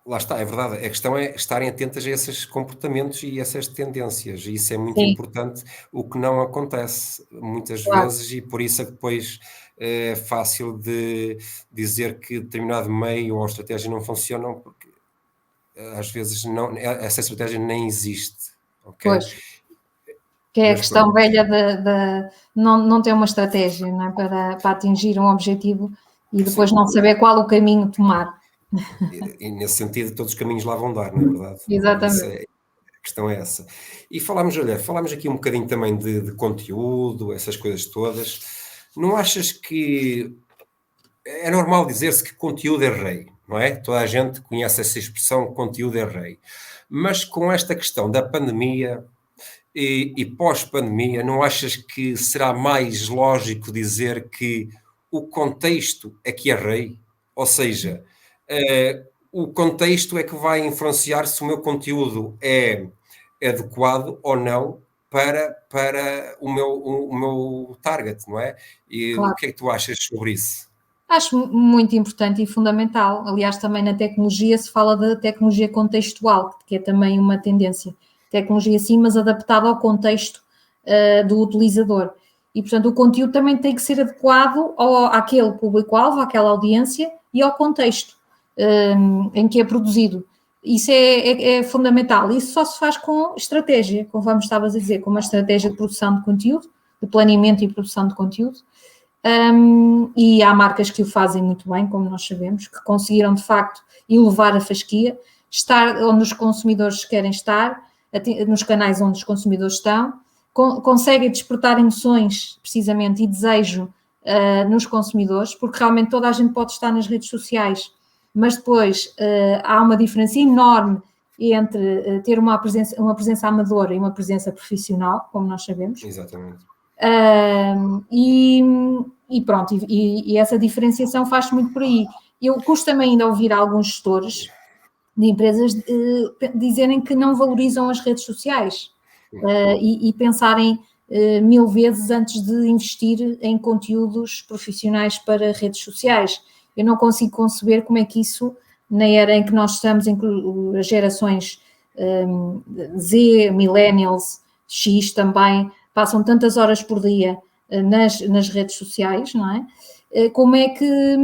Speaker 1: Lá está, é verdade. A questão é estarem atentas a esses comportamentos e essas tendências, e isso é muito importante, o que não acontece muitas vezes, e por isso é que depois é fácil de dizer que determinado meio ou estratégia não funcionam, porque às vezes essa estratégia nem existe. Okay?
Speaker 2: Pois. Que é a questão velha de não ter uma estratégia, não é? para atingir um objetivo e depois não saber qual o caminho tomar.
Speaker 1: E nesse sentido, todos os caminhos lá vão dar, não é verdade?
Speaker 2: Exatamente.
Speaker 1: A questão é essa. E falámos aqui um bocadinho também de conteúdo, essas coisas todas. Não achas que é normal dizer-se que conteúdo é rei, não é? Toda a gente conhece essa expressão, conteúdo é rei. Mas com esta questão da pandemia e pós-pandemia, não achas que será mais lógico dizer que o contexto é que é rei? Ou seja, o contexto é que vai influenciar se o meu conteúdo é adequado ou não para o meu target, não é? E
Speaker 2: Claro.
Speaker 1: o que é que tu achas sobre isso?
Speaker 2: Acho muito importante e fundamental. Aliás, também na tecnologia se fala da tecnologia contextual, que é também uma tendência. Tecnologia sim, mas adaptada ao contexto do utilizador. E, portanto, o conteúdo também tem que ser adequado àquele público-alvo, àquela audiência e ao contexto em que é produzido. Isso é fundamental. Isso só se faz com estratégia, conforme estavas a dizer, com uma estratégia de produção de conteúdo, de planeamento e produção de conteúdo. E há marcas que o fazem muito bem, como nós sabemos, que conseguiram de facto elevar a fasquia, estar onde os consumidores querem estar, nos canais onde os consumidores estão, conseguem despertar emoções, precisamente, e desejo nos consumidores, porque realmente toda a gente pode estar nas redes sociais, mas depois há uma diferença enorme entre ter uma presença amadora e uma presença profissional, como nós sabemos.
Speaker 1: Exatamente.
Speaker 2: E pronto, e essa diferenciação faz muito por aí. Eu custa-me ainda ouvir alguns gestores de empresas dizerem que não valorizam as redes sociais e pensarem 1000 vezes antes de investir em conteúdos profissionais para redes sociais. Eu não consigo conceber como é que isso, na era em que nós estamos, as gerações Z, Millennials, X também, passam tantas horas por dia nas redes sociais, não é? Como é que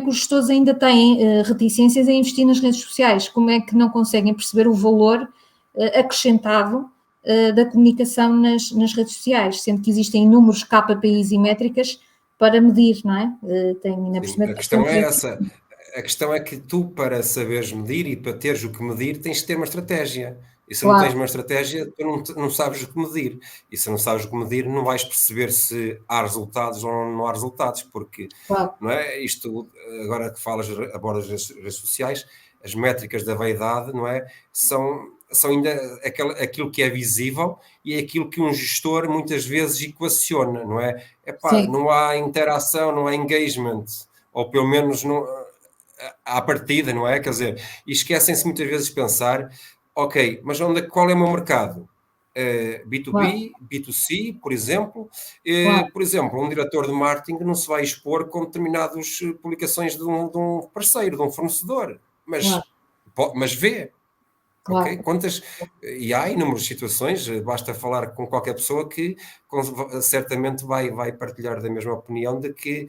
Speaker 2: os gestores ainda têm reticências em investir nas redes sociais? Como é que não conseguem perceber o valor acrescentado da comunicação nas redes sociais, sendo que existem inúmeros KPIs e métricas para medir, não é?
Speaker 1: A questão é essa. A questão é que tu, para saberes medir e para teres o que medir, tens de ter uma estratégia. E se não tens uma estratégia, tu não sabes o que medir. E se não sabes o que medir, não vais perceber se há resultados ou não há resultados, porque não é isto, agora que abordas as redes sociais, as métricas da vaidade, não é? São ainda aquilo que é visível e é aquilo que um gestor muitas vezes equaciona, não é? Não há interação, não há engagement, ou pelo menos não, à partida, não é? Quer dizer, e esquecem-se muitas vezes de pensar, ok, mas qual é o meu mercado? B2B, B2C, por exemplo. Por exemplo, um diretor de marketing não se vai expor com determinadas publicações de um parceiro, de um fornecedor, mas vê. Okay? E há inúmeras situações, basta falar com qualquer pessoa que certamente vai partilhar da mesma opinião de que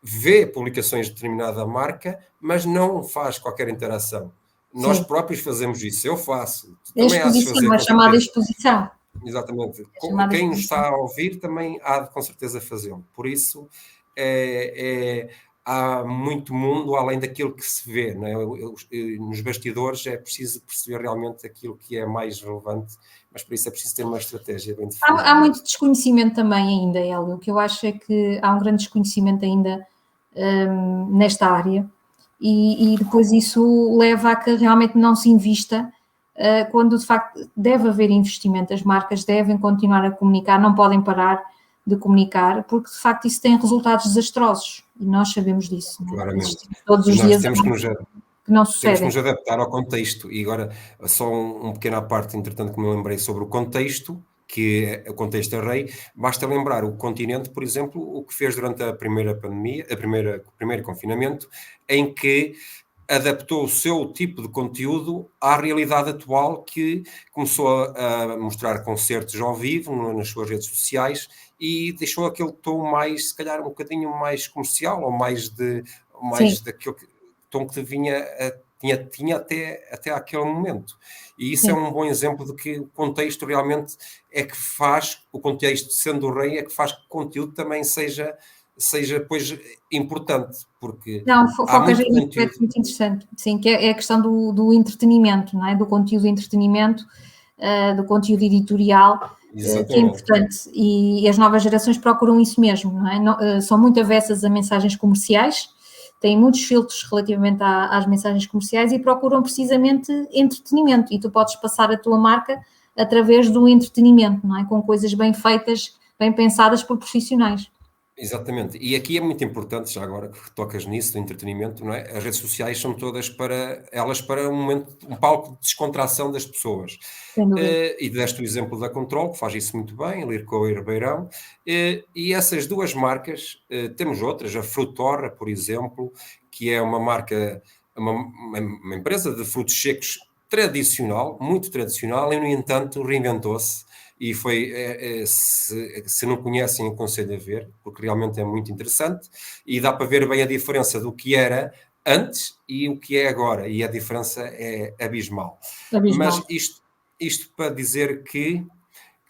Speaker 1: vê publicações de determinada marca, mas não faz qualquer interação. Nós próprios fazemos isso, eu faço. Tu
Speaker 2: É
Speaker 1: também hás de
Speaker 2: exposição,
Speaker 1: fazer,
Speaker 2: é
Speaker 1: com
Speaker 2: chamada
Speaker 1: certeza.
Speaker 2: exposição.
Speaker 1: Exatamente.
Speaker 2: Chamada
Speaker 1: Quem nos
Speaker 2: exposição.
Speaker 1: está a ouvir também há de com certeza fazê-lo. Por isso, há muito mundo além daquilo que se vê. Não é? Nos bastidores é preciso perceber realmente aquilo que é mais relevante, mas por isso é preciso ter uma estratégia bem definida.
Speaker 2: Há muito desconhecimento também ainda, Hélio. O que eu acho é que há um grande desconhecimento ainda nesta área e depois isso leva a que realmente não se invista quando de facto deve haver investimento. As marcas devem continuar a comunicar, não podem parar de comunicar, porque de facto isso tem resultados desastrosos e nós sabemos disso.
Speaker 1: Claramente.
Speaker 2: Todos os
Speaker 1: Nós
Speaker 2: dias
Speaker 1: temos que
Speaker 2: não
Speaker 1: temos que
Speaker 2: sucedem.
Speaker 1: nos adaptar ao contexto. E agora, só um pequena parte, entretanto, que me lembrei sobre o contexto, que o contexto é rei, basta lembrar o continente, por exemplo, o que fez durante a primeira pandemia, o primeiro confinamento, em que adaptou o seu tipo de conteúdo à realidade atual, que começou a mostrar concertos ao vivo nas suas redes sociais e deixou aquele tom mais, se calhar, um bocadinho mais comercial ou mais daquilo tom que tinha até aquele momento. E isso é um bom exemplo de que o contexto realmente é que faz, o contexto sendo o rei, é que faz que o conteúdo também seja depois importante, porque
Speaker 2: Não,
Speaker 1: há
Speaker 2: focas
Speaker 1: muito
Speaker 2: aí num aspecto
Speaker 1: conteúdo.
Speaker 2: muito interessante, sim, que é a questão do entretenimento, não é? Do conteúdo de entretenimento, do conteúdo editorial, que é
Speaker 1: Exatamente.
Speaker 2: importante, e as novas gerações procuram isso mesmo, não é? São muito avessas a mensagens comerciais, têm muitos filtros relativamente às mensagens comerciais e procuram precisamente entretenimento, e tu podes passar a tua marca através do entretenimento, não é? Com coisas bem feitas, bem pensadas por profissionais.
Speaker 1: Exatamente. E aqui é muito importante, já agora que tocas nisso, do entretenimento, não é? As redes sociais são todas para um momento, um palco de descontração das pessoas.
Speaker 2: Sem dúvida.
Speaker 1: E deste o exemplo da Control, que faz isso muito bem, Lirco e Ribeirão. E essas duas marcas, temos outras, a Frutorra, por exemplo, que é uma marca, uma empresa de frutos secos tradicional, muito tradicional, e no entanto reinventou-se. E foi, se não conhecem, aconselho a ver, porque realmente é muito interessante e dá para ver bem a diferença do que era antes e o que é agora, e a diferença é abismal.
Speaker 2: Abismal.
Speaker 1: Mas isto para dizer que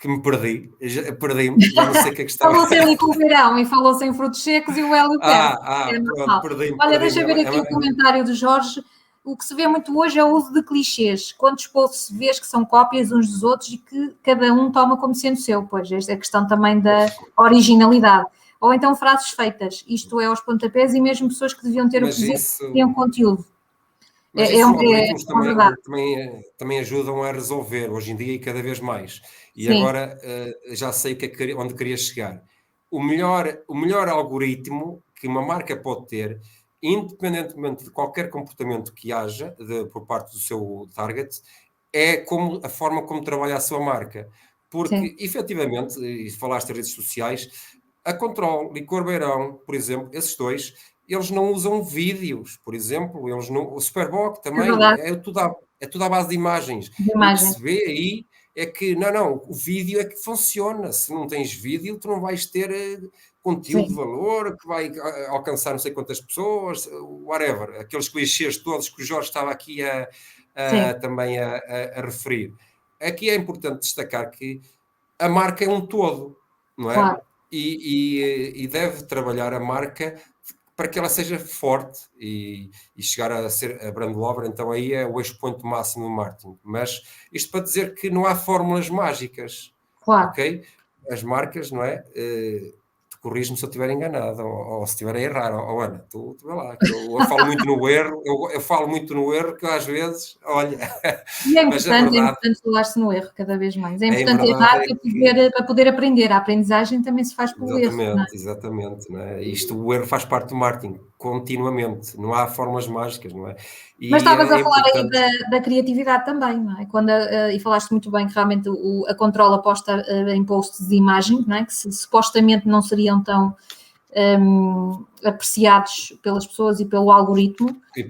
Speaker 1: me perdi-me, já não sei o que é que estava.
Speaker 2: Falou-se ali com o verão e falou-se em frutos secos e o Hélio perde. É
Speaker 1: pronto,
Speaker 2: normal.
Speaker 1: perdi-me.
Speaker 2: Olha, deixa eu ver aqui o comentário do Jorge. O que se vê muito hoje é o uso de clichês. Quantos posts vês que são cópias uns dos outros e que cada um toma como sendo seu? Pois, esta é a questão também da originalidade. Ou então frases feitas. Isto é aos pontapés e mesmo pessoas que deviam ter o poder que tinham conteúdo.
Speaker 1: Mas isso, os algoritmos também ajudam a resolver hoje em dia e cada vez mais. E
Speaker 2: Sim.
Speaker 1: agora já sei onde queria chegar. O melhor algoritmo que uma marca pode ter, independentemente de qualquer comportamento que haja por parte do seu target, é a forma como trabalha a sua marca. Porque, efetivamente, e falaste das redes sociais, a Control e Corbeirão, por exemplo, esses dois, eles não usam vídeos, por exemplo, o Superboc também, é tudo à base de imagens. O que se vê aí é que, não, o vídeo é que funciona. Se não tens vídeo, tu não vais ter conteúdo de valor, que vai alcançar não sei quantas pessoas, whatever. Aqueles clichês todos que o Jorge estava aqui também a referir. Aqui é importante destacar que a marca é um todo, não é?
Speaker 2: Claro.
Speaker 1: E deve trabalhar a marca para que ela seja forte e chegar a ser a brand lover, então aí é o expoente máximo do marketing. Mas isto para dizer que não há fórmulas mágicas,
Speaker 2: claro.
Speaker 1: Ok? As marcas, não é? Tu corriges-me se eu estiver enganado ou se estiver a errar, Ana, tu vê lá, que eu falo muito no erro, eu falo muito no erro que às vezes, olha...
Speaker 2: E é importante falar-se no erro cada vez mais. É importante errar para poder aprender. A aprendizagem também se faz pelo erro.
Speaker 1: Exatamente. Não é? O erro faz parte do marketing, continuamente. Não há fórmulas mágicas, não é?
Speaker 2: Mas estavas a falar aí da criatividade também, não é? E falaste muito bem que realmente a Control aposta em posts de imagem, não é? Que supostamente não seriam tão apreciados pelas pessoas e pelo algoritmo, e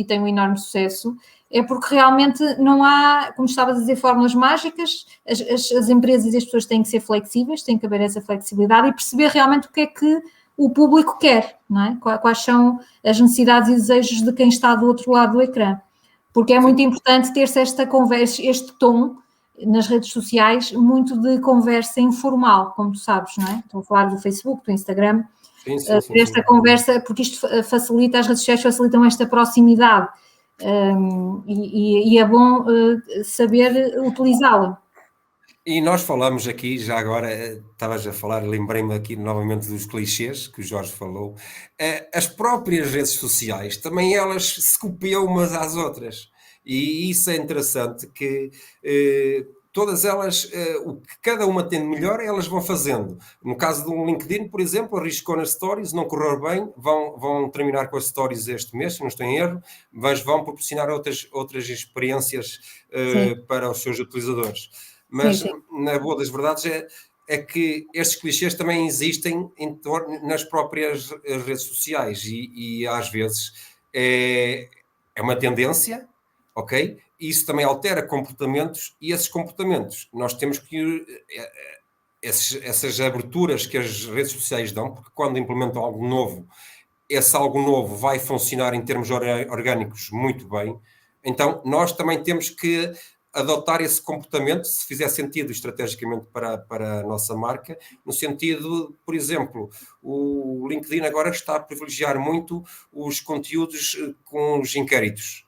Speaker 2: tem um enorme sucesso, é porque realmente não há, como estavas a dizer, fórmulas mágicas. As empresas e as pessoas têm que ser flexíveis, tem que haver essa flexibilidade e perceber realmente o que é que o público quer, não é? Quais são as necessidades e desejos de quem está do outro lado do ecrã. Porque é muito importante ter-se esta conversa, este tom nas redes sociais, muito de conversa informal, como tu sabes, não é? Estou a falar do Facebook, do Instagram, ter esta conversa, porque isto facilita, as redes sociais facilitam esta proximidade, e é bom saber utilizá-la.
Speaker 1: E nós falamos aqui, já agora, estavas a falar, lembrei-me aqui novamente dos clichês que o Jorge falou. As próprias redes sociais, também elas se copiam umas às outras. E isso é interessante, que todas elas, o que cada uma tem de melhor, elas vão fazendo. No caso do LinkedIn, por exemplo, arriscou nas stories, não correu bem, vão terminar com as stories este mês, se não estou em erro, mas vão proporcionar outras experiências para os seus utilizadores. Mas, sim. Na boa das verdades, é que estes clichês também existem nas próprias redes sociais e às vezes é uma tendência, ok? E isso também altera comportamentos, e esses comportamentos nós temos que essas aberturas que as redes sociais dão, porque quando implementam algo novo, esse algo novo vai funcionar em termos orgânicos muito bem. Então nós também temos que adotar esse comportamento, se fizer sentido estrategicamente para a nossa marca, no sentido, por exemplo, o LinkedIn agora está a privilegiar muito os conteúdos com os inquéritos.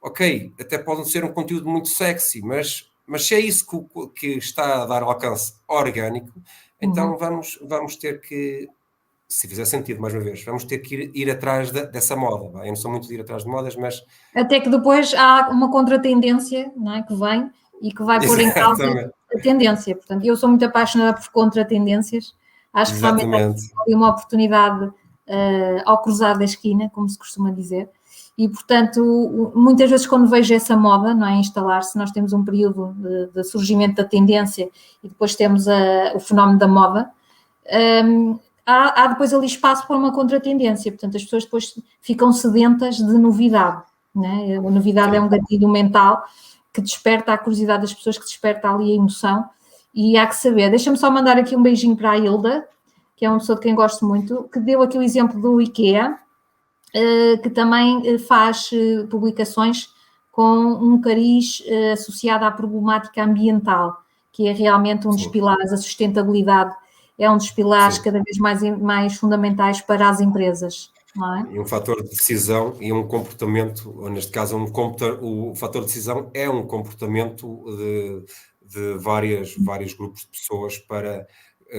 Speaker 1: Ok, até pode ser um conteúdo muito sexy, mas se é isso que está a dar alcance orgânico, então vamos ter que, se fizer sentido, mais uma vez, vamos ter que ir atrás dessa moda. Eu não sou muito de ir atrás de modas, mas...
Speaker 2: Até que depois há uma contratendência, não é, que vem e que vai pôr em causa a tendência. Portanto, eu sou muito apaixonada por contratendências. Acho que realmente há uma oportunidade ao cruzar da esquina, como se costuma dizer. E, portanto, muitas vezes quando vejo essa moda, não é, instalar-se, nós temos um período de surgimento da tendência e depois temos o fenómeno da moda, há depois ali espaço para uma contratendência, portanto as pessoas depois ficam sedentas de novidade, né? A novidade é um gatilho mental que desperta a curiosidade das pessoas, que desperta ali a emoção, e há que saber. Deixa-me só mandar aqui um beijinho para a Hilda, que é uma pessoa de quem gosto muito, que deu aqui o exemplo do IKEA, que também faz publicações com um cariz associado à problemática ambiental, que é realmente um dos pilares, a sustentabilidade é um dos pilares cada vez mais fundamentais para as empresas. Não é?
Speaker 1: E um fator de decisão e um comportamento, ou neste caso o fator de decisão é um comportamento de vários grupos de pessoas para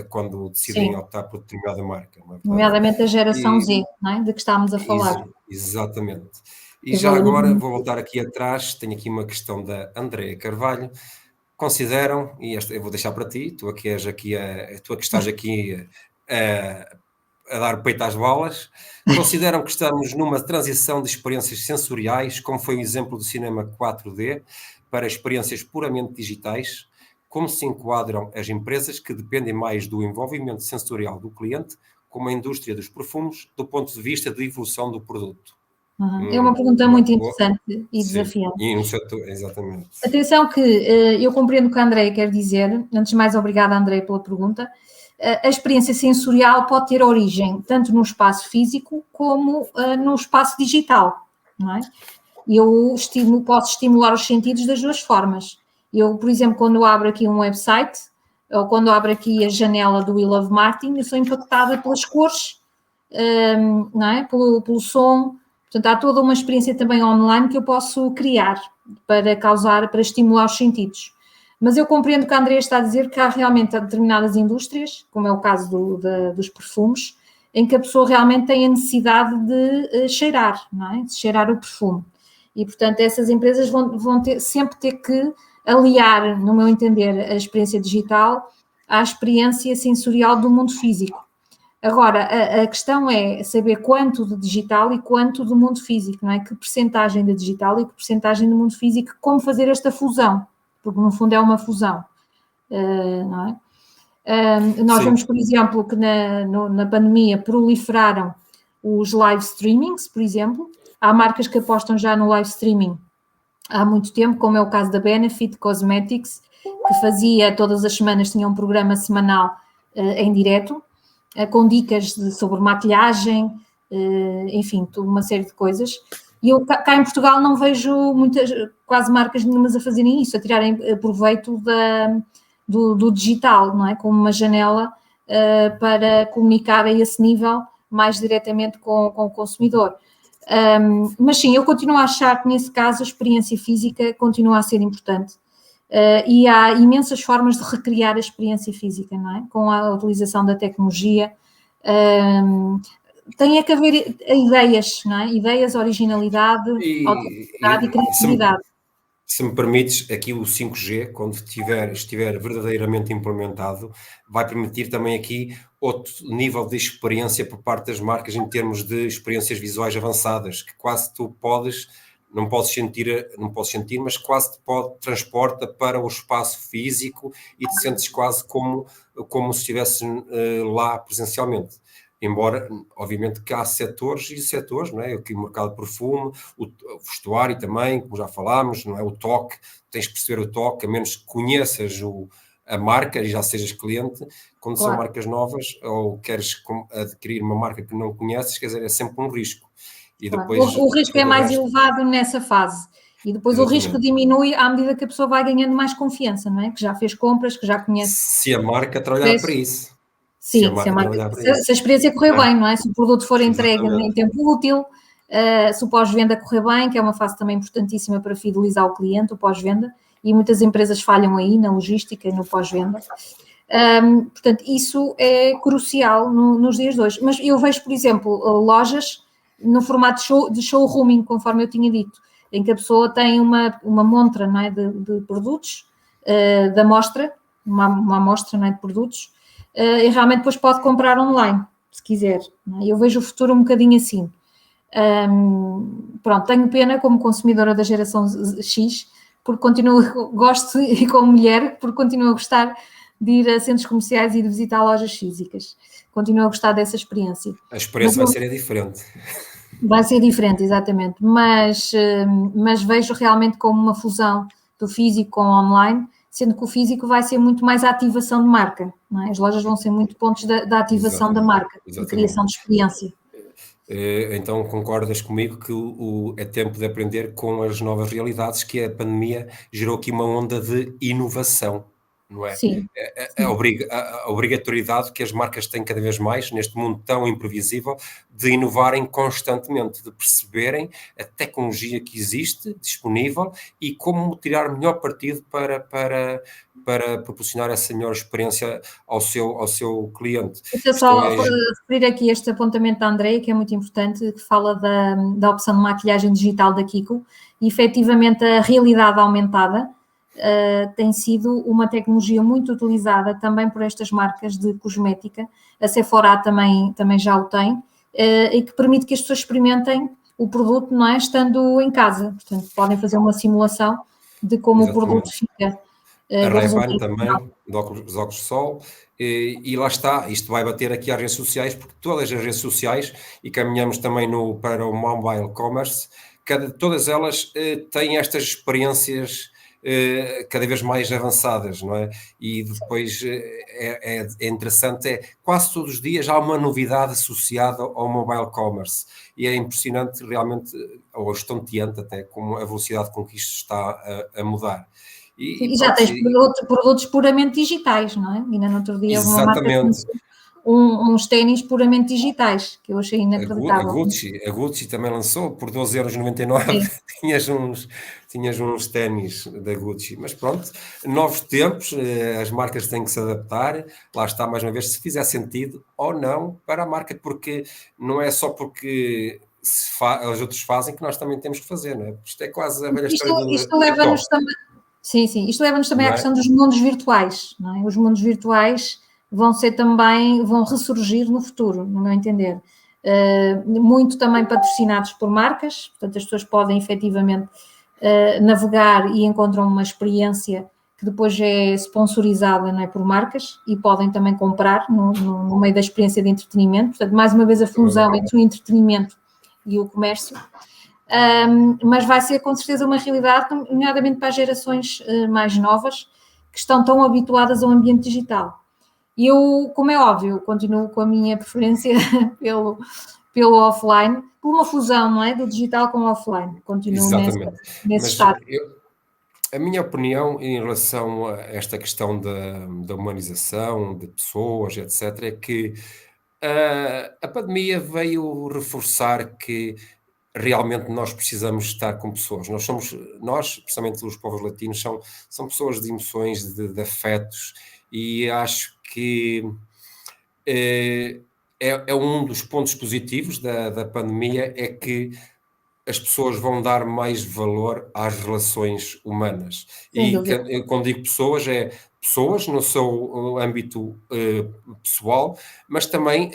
Speaker 1: quando decidem optar por determinada marca.
Speaker 2: Nomeadamente a geração Z, não é? De que estamos a falar.
Speaker 1: Exatamente. E já agora vou voltar aqui atrás, tenho aqui uma questão da Andréa Carvalho. Consideram, e esta eu vou deixar para ti, tu que estás aqui a dar peito às balas, consideram que estamos numa transição de experiências sensoriais, como foi o exemplo do cinema 4D, para experiências puramente digitais? Como se enquadram as empresas que dependem mais do envolvimento sensorial do cliente, como a indústria dos perfumes, do ponto de vista de evolução do produto?
Speaker 2: É uma pergunta muito interessante e desafiante.
Speaker 1: E no setor, exatamente.
Speaker 2: Atenção que eu compreendo o que a Andréia quer dizer. Antes de mais, obrigada, Andréia, pela pergunta. A experiência sensorial pode ter origem tanto no espaço físico como no espaço digital, não é? Eu posso estimular os sentidos das duas formas. Eu, por exemplo, quando abro aqui um website, ou quando abro aqui a janela do We Love Martin, eu sou impactada pelas cores, não é? Pelo som. Portanto, há toda uma experiência também online que eu posso criar para estimular os sentidos. Mas eu compreendo que a Andrea está a dizer que há realmente determinadas indústrias, como é o caso dos perfumes, em que a pessoa realmente tem a necessidade de cheirar, não é? De cheirar o perfume. E, portanto, essas empresas vão sempre ter que aliar, no meu entender, a experiência digital à experiência sensorial do mundo físico. Agora, a questão é saber quanto de digital e quanto do mundo físico, não é? Que percentagem de digital e que percentagem do mundo físico, como fazer esta fusão, porque no fundo é uma fusão, não é? Nós vemos, por exemplo, que na pandemia proliferaram os live streamings, por exemplo. Há marcas que apostam já no live streaming há muito tempo, como é o caso da Benefit Cosmetics, que fazia todas as semanas, tinha um programa semanal em direto. com dicas sobre maquilhagem, enfim, uma série de coisas. E eu cá em Portugal não vejo quase marcas nenhumas a fazerem isso, a tirarem proveito do digital, não é? Como uma janela para comunicar a esse nível mais diretamente com o consumidor. Mas sim, eu continuo a achar que nesse caso a experiência física continua a ser importante. E há imensas formas de recriar a experiência física, não é? Com a utilização da tecnologia. Tem é que haver ideias, não é? Ideias, originalidade, autenticidade e criatividade.
Speaker 1: Se me permites, aqui o 5G, quando estiver verdadeiramente implementado, vai permitir também aqui outro nível de experiência por parte das marcas em termos de experiências visuais avançadas, que quase tu não podes sentir, mas quase te transporta para o espaço físico e te sentes quase como se estivesse lá presencialmente. Embora, obviamente, que há setores e setores, não é? Aqui o mercado de perfume, o vestuário também, como já falámos, não é? O toque, tens que perceber o toque, a menos que conheças a marca e já sejas cliente, quando são marcas novas ou queres adquirir uma marca que não conheces, quer dizer, é sempre um risco. E depois,
Speaker 2: o risco é mais elevado nessa fase. E depois exatamente, o risco diminui à medida que a pessoa vai ganhando mais confiança, não é? Que já fez compras, que já conhece.
Speaker 1: Se a marca trabalhar para isso.
Speaker 2: Sim, se a experiência correr bem, não é? Se o produto for entregue em tempo útil, se o pós-venda correr bem, que é uma fase também importantíssima para fidelizar o cliente, o pós-venda, e muitas empresas falham aí na logística e no pós-venda. Portanto, isso é crucial nos dias de hoje. Mas eu vejo, por exemplo, lojas no formato de showrooming, conforme eu tinha dito, em que a pessoa tem uma montra, não é, de produtos, da amostra, uma amostra, não é, de produtos, e realmente depois pode comprar online, se quiser. Não é? Eu vejo o futuro um bocadinho assim. Pronto, tenho pena como consumidora da geração X, porque gosto, e como mulher, porque continuo a gostar de ir a centros comerciais e de visitar lojas físicas. Continuo a gostar dessa experiência.
Speaker 1: A experiência vai ser diferente.
Speaker 2: Vai ser diferente, exatamente. Mas vejo realmente como uma fusão do físico com o online, sendo que o físico vai ser muito mais a ativação de marca, não é? As lojas vão ser muito pontos da ativação da marca, da criação de experiência.
Speaker 1: Então concordas comigo que é tempo de aprender com as novas realidades, que a pandemia gerou aqui uma onda de inovação, não é?
Speaker 2: Sim.
Speaker 1: A obrigatoriedade que as marcas têm cada vez mais, neste mundo tão imprevisível, de inovarem constantemente, de perceberem a tecnologia que existe, disponível, e como tirar melhor partido para proporcionar essa melhor experiência ao seu cliente.
Speaker 2: Deixa só referir aqui este apontamento da Andreia, que é muito importante, que fala da opção de maquilhagem digital da Kiko, e efetivamente a realidade aumentada tem sido uma tecnologia muito utilizada também por estas marcas de cosmética, a Sephora também já o tem, e que permite que as pessoas experimentem o produto, não é, estando em casa. Portanto, podem fazer uma simulação de como o produto fica.
Speaker 1: A Ray-Ban também, dos óculos de sol, e lá está, isto vai bater aqui às redes sociais, porque todas as redes sociais, e caminhamos também para o mobile commerce, todas elas têm estas experiências cada vez mais avançadas, não é? E depois é interessante, quase todos os dias há uma novidade associada ao mobile commerce, e é impressionante realmente, ou estonteante até, como a velocidade com que isto está a mudar.
Speaker 2: E já tens produtos puramente digitais, não é? Ainda no outro dia
Speaker 1: uma marca
Speaker 2: uns ténis puramente digitais, que eu achei inacreditável.
Speaker 1: A Gucci também lançou, por 12,99 €, tinhas uns ténis da Gucci. Mas pronto, novos tempos, as marcas têm que se adaptar. Lá está, mais uma vez, se fizer sentido ou não para a marca, porque não é só porque os outros fazem que nós também temos que fazer, não é? Isto é quase a velha história do
Speaker 2: isto leva-nos também. Sim, isto leva-nos também à questão dos mundos virtuais, não é? Os mundos virtuais vão ressurgir no futuro, no meu entender. Muito também patrocinados por marcas, portanto as pessoas podem efetivamente navegar e encontram uma experiência que depois é sponsorizada, não é, por marcas, e podem também comprar no meio da experiência de entretenimento. Portanto, mais uma vez a fusão entre o entretenimento e o comércio. Mas vai ser com certeza uma realidade, nomeadamente para as gerações mais novas, que estão tão habituadas ao ambiente digital. E eu, como é óbvio, continuo com a minha preferência pelo offline, por uma fusão, não é? Do digital com o offline. Continuo
Speaker 1: Exatamente.
Speaker 2: nesse
Speaker 1: Mas
Speaker 2: estado.
Speaker 1: a minha opinião em relação a esta questão da humanização de pessoas, etc., é que a pandemia veio reforçar que realmente nós precisamos estar com pessoas. Nós, especialmente os povos latinos, são pessoas de emoções, de afetos, e acho que eh, é um dos pontos positivos da pandemia, é que as pessoas vão dar mais valor às relações humanas.
Speaker 2: Sem
Speaker 1: E
Speaker 2: dúvida.
Speaker 1: quando digo pessoas, é pessoas no seu âmbito pessoal, mas também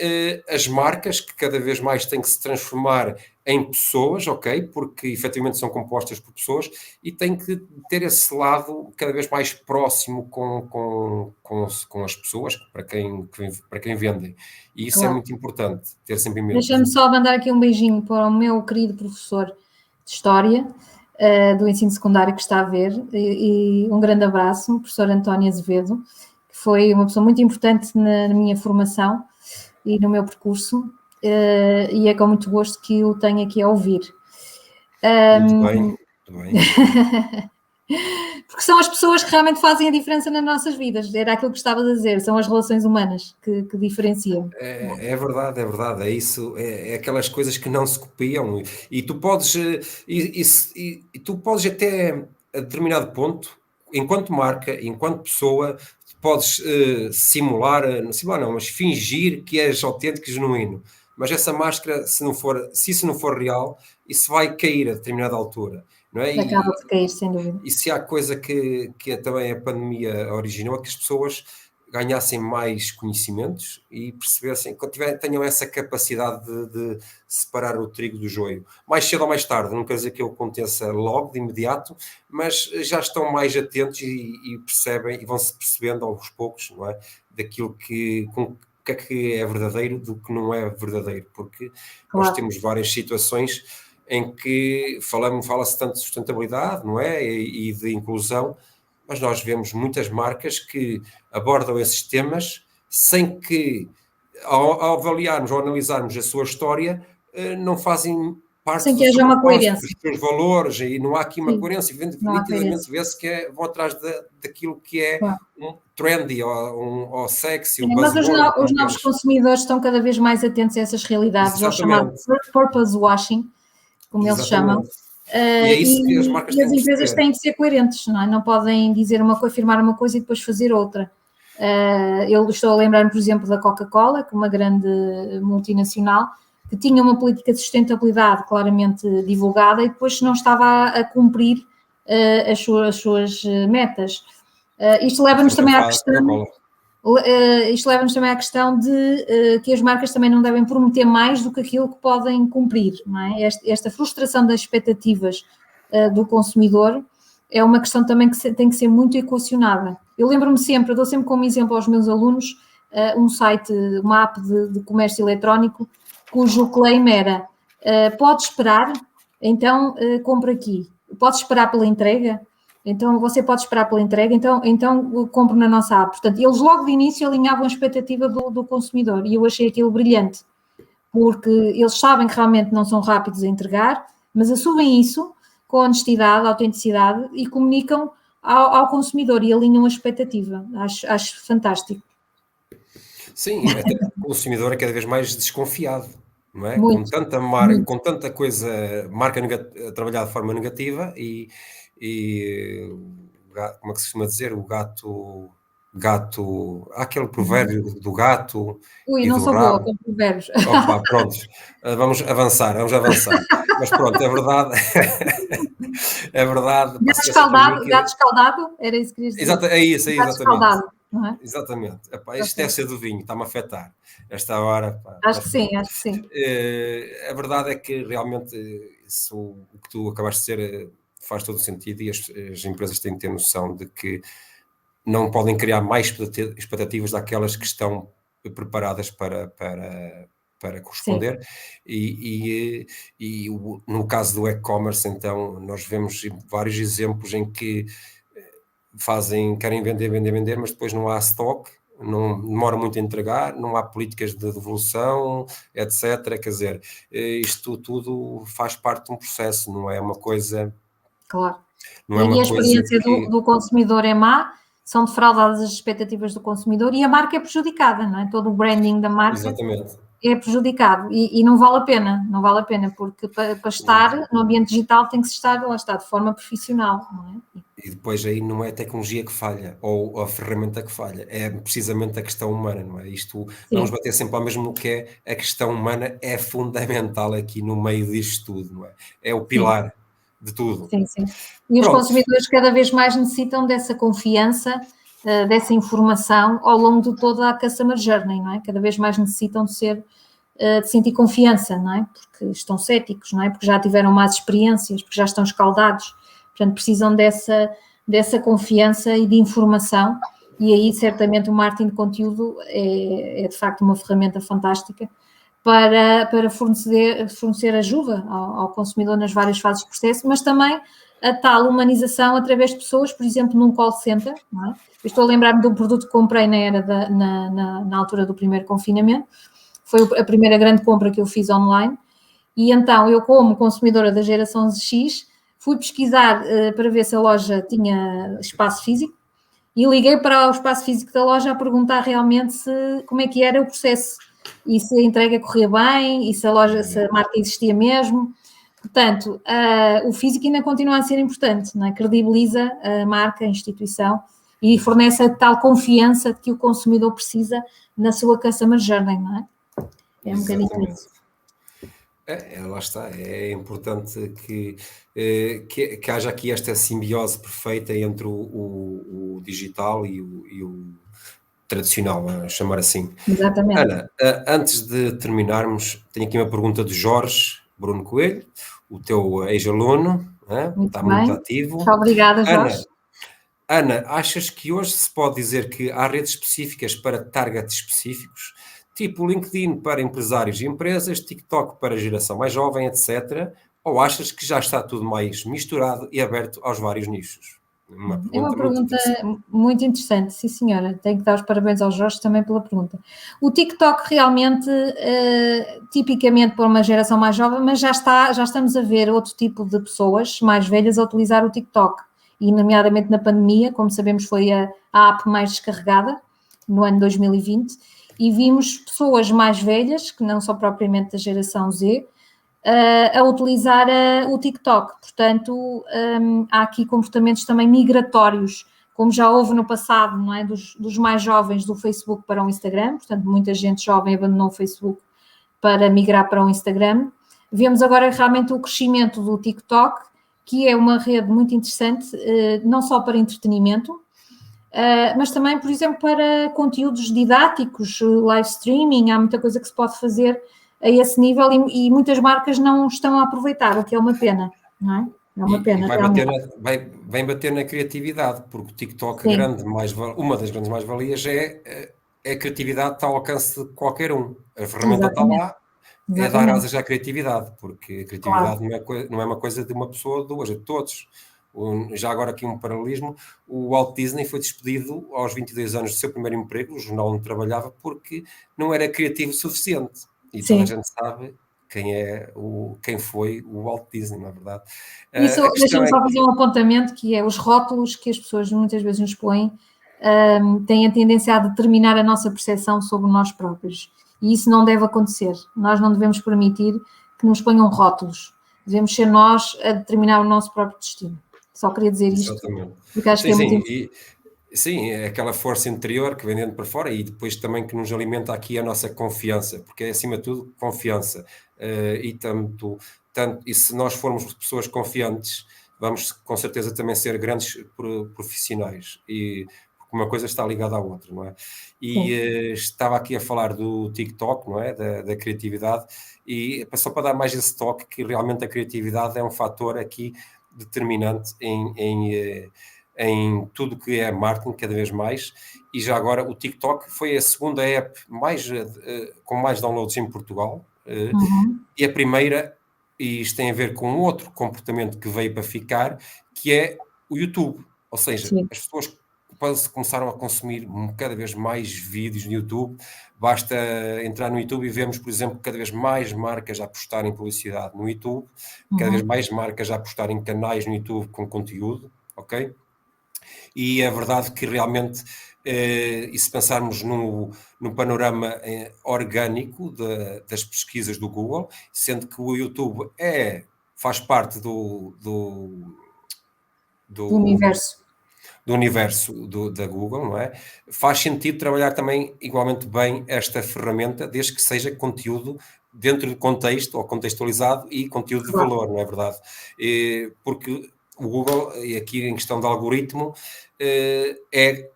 Speaker 1: as marcas que cada vez mais têm que se transformar em pessoas, ok? Porque efetivamente são compostas por pessoas e têm que ter esse lado cada vez mais próximo com as pessoas para quem vendem. E isso é
Speaker 2: Claro.
Speaker 1: muito importante, ter sempre em mente.
Speaker 2: Deixa-me só mandar aqui um beijinho para o meu querido professor de História do ensino secundário que está a ver, e um grande abraço, o professor António Azevedo, que foi uma pessoa muito importante na minha formação e no meu percurso, e é com muito gosto que o tenho aqui a ouvir.
Speaker 1: Muito bem, muito bem.
Speaker 2: Porque são as pessoas que realmente fazem a diferença nas nossas vidas, era aquilo que estava a dizer, são as relações humanas que diferenciam.
Speaker 1: É verdade, é isso, é aquelas coisas que não se copiam e tu podes, e tu podes até a determinado ponto, enquanto marca, enquanto pessoa, podes simular não, mas fingir que és autêntico e genuíno, mas essa máscara, se isso não for real, isso vai cair a determinada altura, não é?
Speaker 2: Acaba por cair, sem dúvida.
Speaker 1: E se há coisa que também a pandemia originou, é que as pessoas ganhassem mais conhecimentos e percebessem, tenham essa capacidade de separar o trigo do joio. Mais cedo ou mais tarde, não quer dizer que eu aconteça logo, de imediato, mas já estão mais atentos e percebem, e vão-se percebendo aos poucos, não é? Daquilo o que é verdadeiro do que não é verdadeiro, porque nós
Speaker 2: Claro.
Speaker 1: temos várias situações em que fala-se tanto de sustentabilidade, não é? E de inclusão, mas nós vemos muitas marcas que abordam esses temas sem que, ao avaliarmos ou analisarmos a sua história, não fazem parte
Speaker 2: Sem
Speaker 1: do
Speaker 2: que
Speaker 1: seu
Speaker 2: haja uma
Speaker 1: propósito, dos
Speaker 2: coerência.
Speaker 1: seus valores, e não há aqui uma
Speaker 2: Sim,
Speaker 1: coerência.
Speaker 2: não há
Speaker 1: Nitidamente
Speaker 2: coerência.
Speaker 1: vê-se que vão atrás daquilo que é
Speaker 2: Claro.
Speaker 1: um trendy, ou sexy, o
Speaker 2: Mas
Speaker 1: buzzword,
Speaker 2: os
Speaker 1: como
Speaker 2: novos
Speaker 1: queres.
Speaker 2: consumidores estão cada vez mais atentos a essas realidades, ao chamado
Speaker 1: Exatamente,
Speaker 2: purpose washing, como eles chamam,
Speaker 1: exatamente. E é isso que as marcas
Speaker 2: e
Speaker 1: têm
Speaker 2: as
Speaker 1: de
Speaker 2: empresas
Speaker 1: perceber.
Speaker 2: têm que ser coerentes, não é? Não podem dizer uma coisa, afirmar uma coisa e depois fazer outra. Eu estou a lembrar-me, por exemplo, da Coca-Cola, que é uma grande multinacional, que tinha uma política de sustentabilidade claramente divulgada e depois não estava a cumprir as suas metas. Isto leva-nos
Speaker 1: Estamos a
Speaker 2: também à
Speaker 1: falar da
Speaker 2: questão
Speaker 1: Coca-Cola.
Speaker 2: isto leva-nos também à questão de que as marcas também não devem prometer mais do que aquilo que podem cumprir, não é? Esta frustração das expectativas do consumidor é uma questão também que tem que ser muito equacionada. Eu lembro-me sempre, eu dou sempre como exemplo aos meus alunos um site, uma app de comércio eletrónico, cujo claim era pode esperar, então compra aqui. Pode esperar pela entrega? Então você pode esperar pela entrega, então compro na nossa app. Portanto, eles logo de início alinhavam a expectativa do consumidor e eu achei aquilo brilhante, porque eles sabem que realmente não são rápidos a entregar, mas assumem isso com honestidade, autenticidade e comunicam ao consumidor e alinham a expectativa. Acho fantástico.
Speaker 1: Sim, até porque o consumidor é cada vez mais desconfiado, não é?
Speaker 2: Muito, muito.
Speaker 1: Com tanta coisa, marca a trabalhar de forma negativa e como é que se costuma dizer? Há aquele provérbio do gato
Speaker 2: Ui,
Speaker 1: e
Speaker 2: não
Speaker 1: do
Speaker 2: sou boa
Speaker 1: rabo.
Speaker 2: com provérbios.
Speaker 1: Opa, prontos, vamos avançar. Mas pronto, é verdade, é verdade, pá, se pensa por mim
Speaker 2: Gato
Speaker 1: que.
Speaker 2: escaldado, era isso que querias dizer.
Speaker 1: É isso,
Speaker 2: Gato
Speaker 1: exatamente.
Speaker 2: escaldado, não é?
Speaker 1: Exatamente. Epá, isto deve
Speaker 2: Ok.
Speaker 1: ser do vinho, está-me a afetar. Esta hora, pá,
Speaker 2: Acho
Speaker 1: mas
Speaker 2: que sim,
Speaker 1: pronto.
Speaker 2: acho que sim.
Speaker 1: A verdade é que realmente isso, o que tu acabaste de dizer faz todo o sentido, e as empresas têm que ter noção de que não podem criar mais expectativas daquelas que estão preparadas para
Speaker 2: Sim.
Speaker 1: corresponder. No caso do e-commerce, então, nós vemos vários exemplos em que querem vender, mas depois não há stock, não demora muito a entregar, não há políticas de devolução, etc. Quer dizer, isto tudo faz parte de um processo, não é uma coisa...
Speaker 2: Claro.
Speaker 1: Não é uma
Speaker 2: E a
Speaker 1: coisa
Speaker 2: experiência
Speaker 1: que...
Speaker 2: do consumidor é má, são defraudadas as expectativas do consumidor e a marca é prejudicada, não é? Todo o branding da marca
Speaker 1: Exatamente.
Speaker 2: é prejudicado e não vale a pena, porque para estar no ambiente digital tem que se estar, lá está, de forma profissional, não é?
Speaker 1: E depois aí não é a tecnologia que falha, ou a ferramenta que falha, é precisamente a questão humana, não é? Isto, vamos
Speaker 2: Sim,
Speaker 1: bater sempre ao mesmo no que é, a questão humana é fundamental aqui no meio disto tudo, não é? É o
Speaker 2: sim,
Speaker 1: pilar de tudo.
Speaker 2: sim, sim. E os
Speaker 1: Pronto,
Speaker 2: consumidores cada vez mais necessitam dessa confiança, dessa informação ao longo de toda a customer journey, não é? Cada vez mais necessitam de sentir confiança, não é? Porque estão céticos, não é? Porque já tiveram más experiências, porque já estão escaldados, portanto precisam dessa confiança e de informação, e aí certamente o marketing de conteúdo é de facto uma ferramenta fantástica para fornecer ajuda ao consumidor nas várias fases do processo, mas também a tal humanização através de pessoas, por exemplo, num call center, não é? Eu estou a lembrar-me de um produto que comprei na altura do primeiro confinamento, foi a primeira grande compra que eu fiz online, e então eu, como consumidora da geração X, fui pesquisar para ver se a loja tinha espaço físico e liguei para o espaço físico da loja a perguntar realmente como é que era o processo e se a entrega corria bem e se a marca existia mesmo. Portanto, o físico ainda continua a ser importante, não é? Credibiliza a marca, a instituição e fornece a tal confiança que o consumidor precisa na sua customer journey, não é? É um bocadinho
Speaker 1: exatamente.
Speaker 2: isso.
Speaker 1: Lá está, é importante que haja aqui esta simbiose perfeita entre o digital e o tradicional, a chamar assim.
Speaker 2: Exatamente.
Speaker 1: Ana, antes de terminarmos, tenho aqui uma pergunta de Jorge Bruno Coelho, o teu ex-aluno,
Speaker 2: Muito
Speaker 1: está muito
Speaker 2: bem.
Speaker 1: ativo.
Speaker 2: Obrigada,
Speaker 1: Ana,
Speaker 2: Jorge.
Speaker 1: Ana, achas que hoje se pode dizer que há redes específicas para targets específicos, tipo LinkedIn para empresários e empresas, TikTok para a geração mais jovem, etc. Ou achas que já está tudo mais misturado e aberto aos vários nichos? Uma
Speaker 2: É uma
Speaker 1: pergunta muito
Speaker 2: pergunta
Speaker 1: interessante.
Speaker 2: muito interessante, sim senhora. Tenho que dar os parabéns ao Jorge também pela pergunta. O TikTok realmente, tipicamente para uma geração mais jovem, mas já estamos a ver outro tipo de pessoas mais velhas a utilizar o TikTok. E, nomeadamente na pandemia, como sabemos, foi a app mais descarregada no ano 2020, e vimos pessoas mais velhas, que não são propriamente da geração Z, a utilizar o TikTok. Portanto, há aqui comportamentos também migratórios, como já houve no passado, não é? Dos mais jovens do Facebook para o Instagram, portanto, muita gente jovem abandonou o Facebook para migrar para o Instagram. Vemos agora realmente o crescimento do TikTok, que é uma rede muito interessante, não só para entretenimento, mas também, por exemplo, para conteúdos didáticos, live streaming, há muita coisa que se pode fazer a esse nível e muitas marcas não estão a aproveitar, o que é uma pena, não é? É uma
Speaker 1: E
Speaker 2: pena,
Speaker 1: vai
Speaker 2: realmente.
Speaker 1: vem bater na criatividade, porque o TikTok,
Speaker 2: Sim,
Speaker 1: uma das grandes mais-valias é a criatividade está ao alcance de qualquer um. A ferramenta está
Speaker 2: exatamente,
Speaker 1: lá, é dar
Speaker 2: exatamente,
Speaker 1: asas à criatividade, porque a
Speaker 2: claro.
Speaker 1: criatividade não é uma coisa de uma pessoa ou duas, é de todos. Já agora aqui um paralelismo, o Walt Disney foi despedido aos 22 anos do seu primeiro emprego, o jornal onde trabalhava, porque não era criativo o suficiente. E toda a
Speaker 2: Sim.
Speaker 1: gente sabe quem foi o Walt Disney, na verdade.
Speaker 2: Isso,
Speaker 1: A questão
Speaker 2: deixa-me
Speaker 1: é
Speaker 2: só fazer
Speaker 1: que,
Speaker 2: um apontamento, que é os rótulos que as pessoas muitas vezes nos põem, têm a tendência a determinar a nossa percepção sobre nós próprios. E isso não deve acontecer. Nós não devemos permitir que nos ponham rótulos. Devemos ser nós a determinar o nosso próprio destino. Só queria dizer isto,
Speaker 1: exatamente.
Speaker 2: porque acho que
Speaker 1: Sim,
Speaker 2: é muito
Speaker 1: sim,
Speaker 2: importante.
Speaker 1: sim, é aquela força interior que vem dentro para fora e depois também que nos alimenta aqui a nossa confiança, porque é acima de tudo confiança. E se nós formos pessoas confiantes, vamos com certeza também ser grandes profissionais. E porque uma coisa está ligada à outra, não é? E
Speaker 2: Sim,
Speaker 1: estava aqui a falar do TikTok, não é? Da criatividade, e só para dar mais esse toque que realmente a criatividade é um fator aqui determinante em tudo que é marketing cada vez mais, e já agora o TikTok foi a segunda app com mais downloads em Portugal,
Speaker 2: uhum,
Speaker 1: e a primeira, e isto tem a ver com outro comportamento que veio para ficar, que é o YouTube, ou seja,
Speaker 2: sim,
Speaker 1: as pessoas começaram a consumir cada vez mais vídeos no YouTube. Basta entrar no YouTube e vemos, por exemplo, cada vez mais marcas a apostar em publicidade no YouTube, cada vez mais marcas a apostar em canais no YouTube com conteúdo, ok? E é verdade que realmente, e se pensarmos no panorama orgânico das pesquisas do Google, sendo que o YouTube faz parte
Speaker 2: Do universo.
Speaker 1: do universo da Google, não é? Faz sentido trabalhar também igualmente bem esta ferramenta, desde que seja conteúdo dentro de contexto ou contextualizado e conteúdo de valor, não é verdade? Porque o Google, e aqui em questão de algoritmo,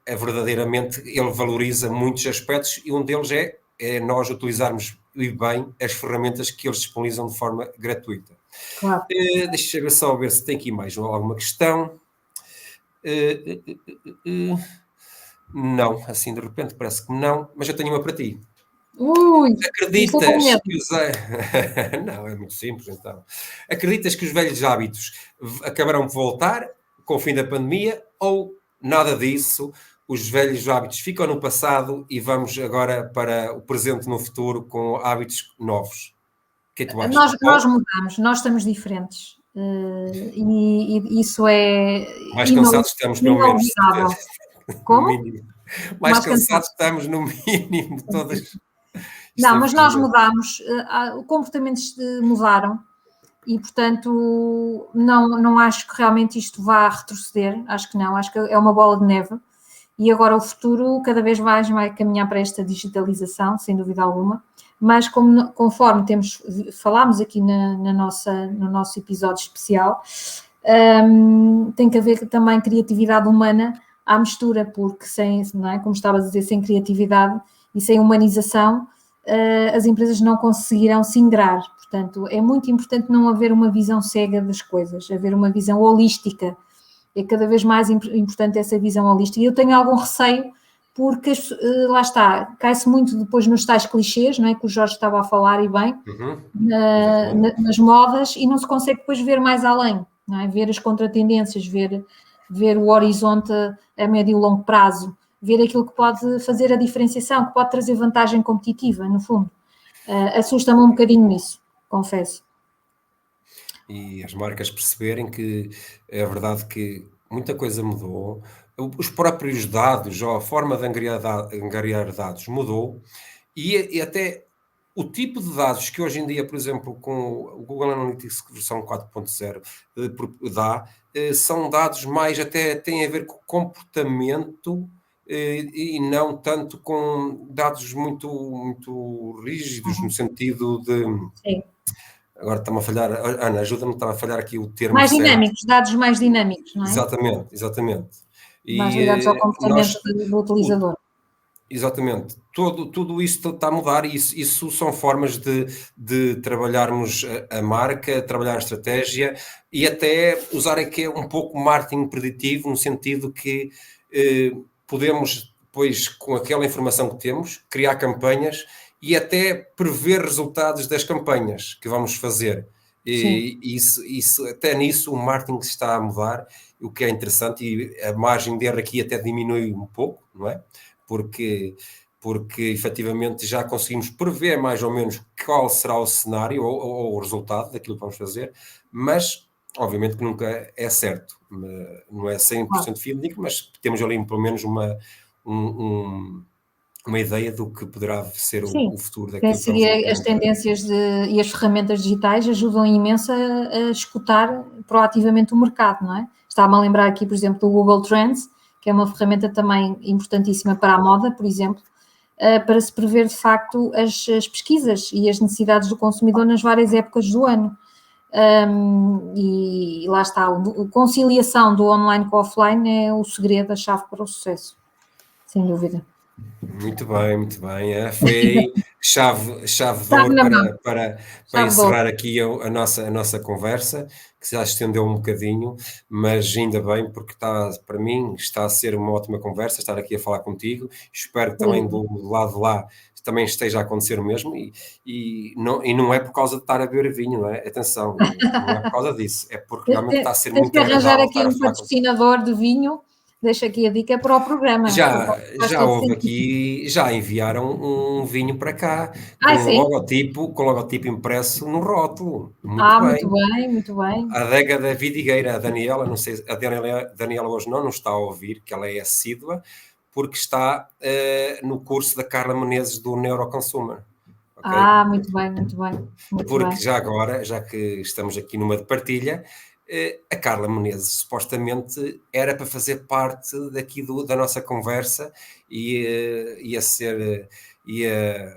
Speaker 1: verdadeiramente, ele valoriza muitos aspectos e um deles é nós utilizarmos bem as ferramentas que eles disponibilizam de forma gratuita.
Speaker 2: Claro.
Speaker 1: Deixa eu só ver se tem aqui mais alguma questão. Não, assim de repente parece que não, mas eu tenho uma para ti.
Speaker 2: Ui,
Speaker 1: Acreditas que os... Não, é muito simples então. Acreditas que os velhos hábitos acabarão de voltar com o fim da pandemia ou nada disso? Os velhos hábitos ficam no passado e vamos agora para o presente no futuro com hábitos novos. O que é que tu achas?
Speaker 2: Nós mudamos, nós estamos diferentes. E isso é
Speaker 1: mais cansados estamos, pelo menos.
Speaker 2: Como?
Speaker 1: Mais cansados estamos, no mínimo, de todas.
Speaker 2: Não, mas nós mudamos, comportamentos mudaram e, portanto, não acho que realmente isto vá retroceder, acho que não, acho que é uma bola de neve e agora o futuro cada vez mais vai caminhar para esta digitalização, sem dúvida alguma, mas conforme falámos aqui no nosso episódio especial, tem que haver também criatividade humana à mistura, porque não é, como estavas a dizer, sem criatividade e sem humanização, as empresas não conseguirão se ingrar. Portanto, é muito importante não haver uma visão cega das coisas, haver uma visão holística. É cada vez mais importante essa visão holística. E eu tenho algum receio, porque lá está, cai-se muito depois nos tais clichês, não é? Que o Jorge estava a falar e bem, nas modas, e não se consegue depois ver mais além, não é? Ver as contratendências, ver o horizonte a médio e longo prazo, ver aquilo que pode fazer a diferenciação, que pode trazer vantagem competitiva, no fundo. Assusta-me um bocadinho isso, confesso.
Speaker 1: E as marcas perceberem que é verdade que muita coisa mudou, os próprios dados, ou a forma de angariar dados mudou, e até o tipo de dados que hoje em dia, por exemplo, com o Google Analytics versão 4.0 dá, são dados mais até têm a ver com comportamento e não tanto com dados muito, muito rígidos, no sentido de...
Speaker 2: Sim.
Speaker 1: Agora está-me a falhar, Ana, ajuda-me, está a falhar aqui o termo
Speaker 2: mais
Speaker 1: certo.
Speaker 2: Dinâmicos, dados mais dinâmicos, não é?
Speaker 1: Exatamente.
Speaker 2: Mais ligados ao comportamento do utilizador.
Speaker 1: Exatamente. Tudo isso está a mudar e isso são formas de trabalharmos a marca, trabalhar a estratégia e até usar aqui um pouco marketing preditivo, no sentido que podemos, depois, com aquela informação que temos, criar campanhas e até prever resultados das campanhas que vamos fazer. E isso, até nisso o marketing está a mudar, o que é interessante, e a margem de erro aqui até diminui um pouco, não é? Porque efetivamente já conseguimos prever mais ou menos qual será o cenário ou o resultado daquilo que vamos fazer, mas obviamente que nunca é certo, não é 100% fidedigno, mas temos ali pelo menos uma ideia do que poderá ser o futuro daquilo que vamos
Speaker 2: as tendências e as ferramentas digitais ajudam imenso a escutar proativamente o mercado, não é? Estava-me a lembrar aqui, por exemplo, do Google Trends, que é uma ferramenta também importantíssima para a moda, por exemplo, para se prever de facto as pesquisas e as necessidades do consumidor nas várias épocas do ano. E lá está, a conciliação do online com o offline é o segredo, a chave para o sucesso, sem dúvida.
Speaker 1: Muito bem. Foi chave de ouro para encerrar aqui a nossa conversa, que já estendeu um bocadinho, mas ainda bem, porque para mim está a ser uma ótima conversa, estar aqui a falar contigo. Espero que também do lado de lá também esteja a acontecer o mesmo, e não é por causa de estar a beber vinho, não é? Atenção, não é por causa disso, é porque realmente está a ser muito agradável.
Speaker 2: Tens que arranjar aqui um patrocinador de vinho deixo aqui a dica para o programa.
Speaker 1: Já houve aqui, já enviaram um vinho para cá,
Speaker 2: Sim.
Speaker 1: com logotipo impresso no rótulo. Muito bem.
Speaker 2: Muito bem, muito bem.
Speaker 1: A adega da Vidigueira, a Daniela, não sei, a Daniela hoje não nos está a ouvir, que ela é assídua, porque está no curso da Carla Menezes do Neuroconsumer.
Speaker 2: Okay? Muito bem, muito bem.
Speaker 1: Porque já agora, já que estamos aqui numa de partilha, a Carla Menezes supostamente era para fazer parte daqui da nossa conversa e ia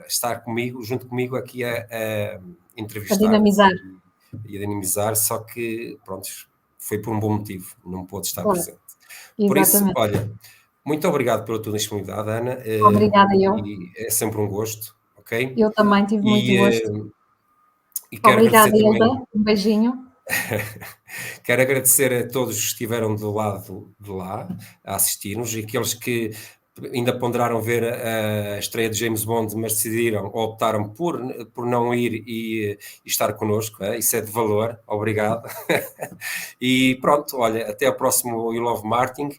Speaker 1: estar comigo, junto comigo aqui a entrevistar.
Speaker 2: A dinamizar.
Speaker 1: E a dinamizar, só que, pronto, foi por um bom motivo, não pôde estar presente.
Speaker 2: Exatamente.
Speaker 1: Por isso, olha, muito obrigado pela tua disponibilidade, Ana.
Speaker 2: Obrigada eu.
Speaker 1: E é sempre um gosto, ok?
Speaker 2: Eu também tive muito gosto.
Speaker 1: E quero
Speaker 2: obrigada, Hilda. Um beijinho.
Speaker 1: Quero agradecer a todos que estiveram do lado de lá a assistir-nos e aqueles que ainda ponderaram ver a estreia de James Bond, mas decidiram ou optaram por não ir e estar connosco. Isso é de valor. Obrigado. E pronto, olha, até ao próximo You Love Martin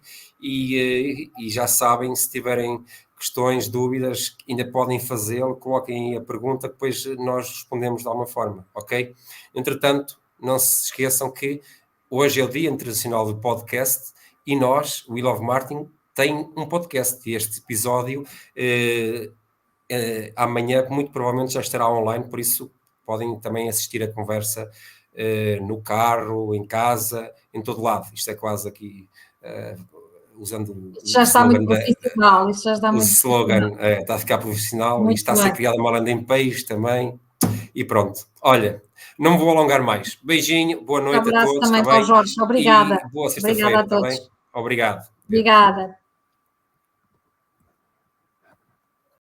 Speaker 1: e já sabem, se tiverem questões, dúvidas, ainda podem fazê-lo, coloquem a pergunta que depois nós respondemos de alguma forma, ok? Entretanto, não se esqueçam que hoje é o Dia Internacional do Podcast e nós, o We Love Martin, tem um podcast e este episódio amanhã muito provavelmente já estará online, por isso podem também assistir a conversa no carro, em casa, em todo lado. Isto é quase aqui usando
Speaker 2: já está muito profissional, isso já está muito
Speaker 1: slogan, está a ficar profissional
Speaker 2: muito
Speaker 1: e está a ser criada uma landing page também. E pronto, olha, não me vou alongar mais. Beijinho, boa noite a todos.
Speaker 2: Um abraço também para o Jorge, obrigada.
Speaker 1: E boa sexta-feira, está bem? Obrigado.
Speaker 2: Obrigada.